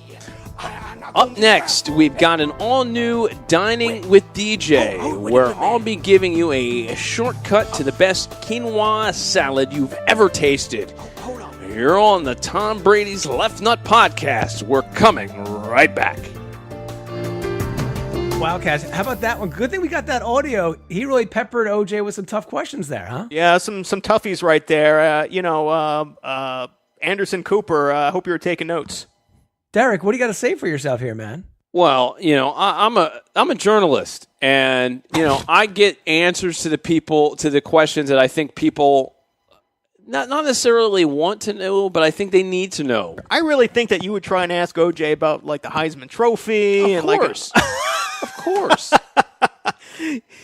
Up next, we've got an all-new Dining with DJ, where I'll be giving you a shortcut to the best quinoa salad you've ever tasted. Hold on. You're on the Tom Brady's Left Nut Podcast. We're coming right back. Wow, Cass, how about that one? Good thing we got that audio. He really peppered OJ with some tough questions there, huh? Yeah, some toughies right there. Anderson Cooper, I hope you were taking notes. Derek, what do you got to say for yourself here, man? Well, I'm a journalist, and I get answers to the questions that I think people not necessarily want to know, but I think they need to know. I really think that you would try and ask OJ about like the Heisman Trophy. Of course. Of course.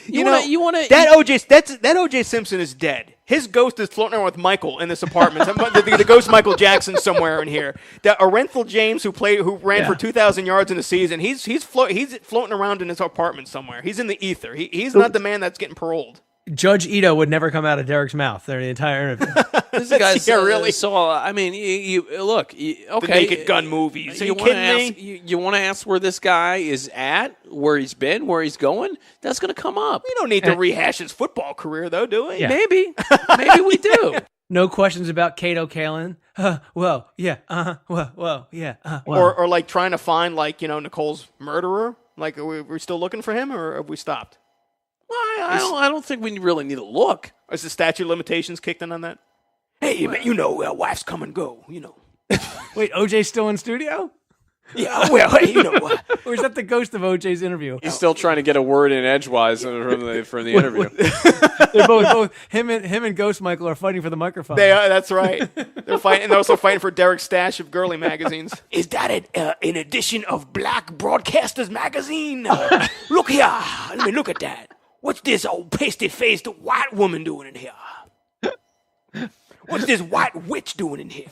You want to that OJ Simpson is dead. His ghost is floating around with Michael in this apartment. the ghost Michael Jackson somewhere in here. That Orenthal James who ran for 2,000 yards in a season. He's floating around in his apartment somewhere. He's in the ether. He's not the man that's getting paroled. Judge Ito would never come out of Derek's mouth during the entire interview. This guy's really. So I mean, you look. Okay, the Naked Gun movies. Are you kidding me? You want to ask where this guy is at, where he's been, where he's going? That's going to come up. We don't need to rehash his football career, though, do we? Yeah. Maybe we do. No questions about Cato Kalin. Well, yeah. Well, yeah. Or like trying to find Nicole's murderer. Like, are we still looking for him, or have we stopped? Well, I don't think we really need to look. Is the statute of limitations kicked in on that? Hey, man, wives come and go, Wait, OJ's still in studio? Yeah, well, hey, Or is that the ghost of OJ's interview? He's still trying to get a word in edgewise from the interview. They're both him and Ghost Michael are fighting for the microphone. They are. That's right. They're fighting, and they're also fighting for Derek's stash of girly magazines. Is that an edition of Black Broadcasters magazine? Look here. Let me look at that. What's this old pasty-faced white woman doing in here? What's this white witch doing in here?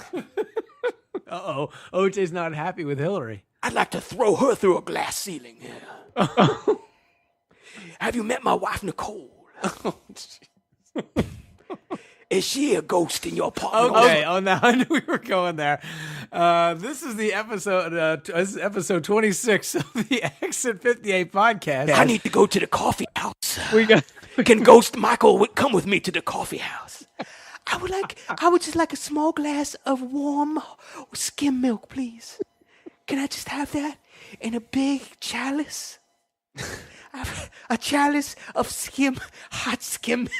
Uh-oh. OJ's not happy with Hillary. I'd like to throw her through a glass ceiling. Have you met my wife, Nicole? Is she a ghost in your apartment? Okay, now I knew we were going there. This is the episode. This is episode 26 of the Exit 58 podcast. I need to go to the coffee house. Can Ghost Michael come with me to the coffee house? I would just like a small glass of warm skim milk, please. Can I just have that in a big chalice? A chalice of hot skim milk.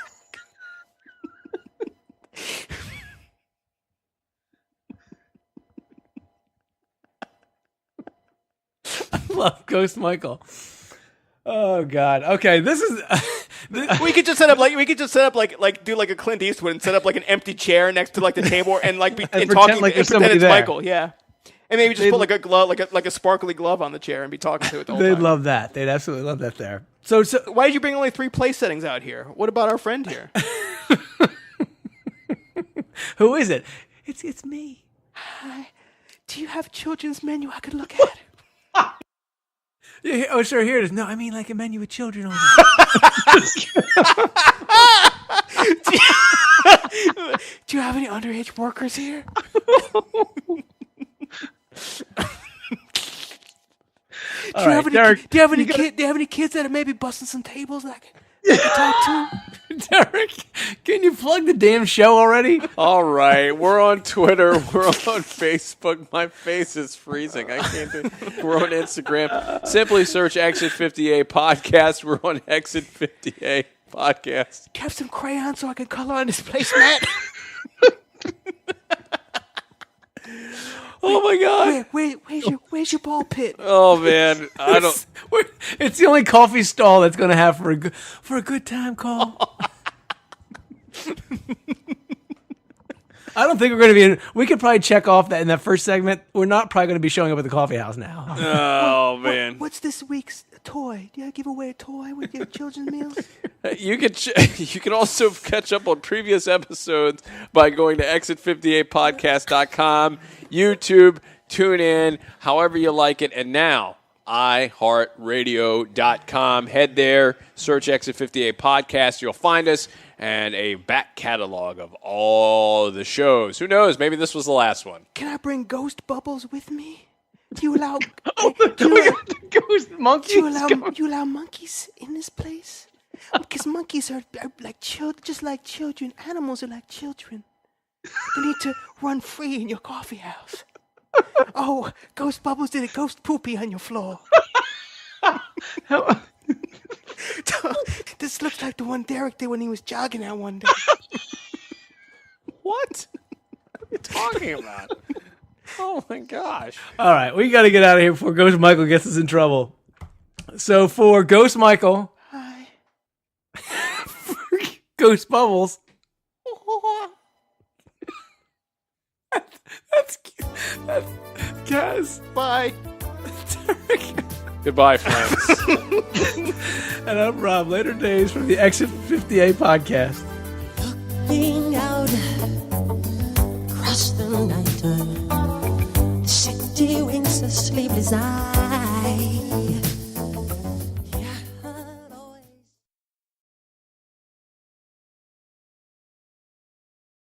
I love Ghost Michael. Oh God. Okay, this is. We could just set up like do like a Clint Eastwood and set up like an empty chair next to like the table and like and talking like and there's pretend somebody it's there. Michael. Yeah. And maybe just put like a glove, like a sparkly glove on the chair and be talking to it the whole They'd time. love that. They'd absolutely love that there. So why did you bring only 3 place settings out here? What about our friend here? who is it? It's me. Hi. Do you have a children's menu I could look at? Yeah, oh, sure. Here it is. No, I mean like a menu with children on it. Do you have any underage workers here? Do you have any kids that are maybe busting some tables that I can talk to? Derek, can you plug the damn show already? All right, we're on Twitter, we're on Facebook. My face is freezing. I can't do. We're on Instagram. Simply search Exit 58 Podcast. We're on Exit 58 Podcast. Do you have some crayons so I can color on this placemat? Oh my God! Where's your ball pit? Oh man, I don't. It's the only coffee stall that's going to have for a good time call. I don't think we're going to be in. We could probably check off that in that first segment. We're not probably going to be showing up at the coffee house now. Oh man! What's this week's toy? Do I give away a toy with your children's meals? You can also catch up on previous episodes by going to exit58podcast.com, YouTube, tune in, however you like it, and now iHeartRadio.com. Head there, search Exit 58 Podcast. You'll find us and a back catalog of all the shows. Who knows? Maybe this was the last one. Can I bring ghost bubbles with me? Do you allow Ghost monkeys? you allow monkeys in this place? Because monkeys are like just like children. Animals are like children. They need to run free in your coffee house. Oh, ghost bubbles did a ghost poopy on your floor. This looks like the one Derek did when he was jogging out one day. What are you talking about? Oh my gosh. All right, we got to get out of here before Ghost Michael gets us in trouble. So for Ghost Michael, Hi. for Ghost Bubbles, that's cute. That's Kaz. Bye. Goodbye, friends. And I'm Rob. Later days from the Exit 58 podcast. Looking out across the night, the city winks a sleepless eye.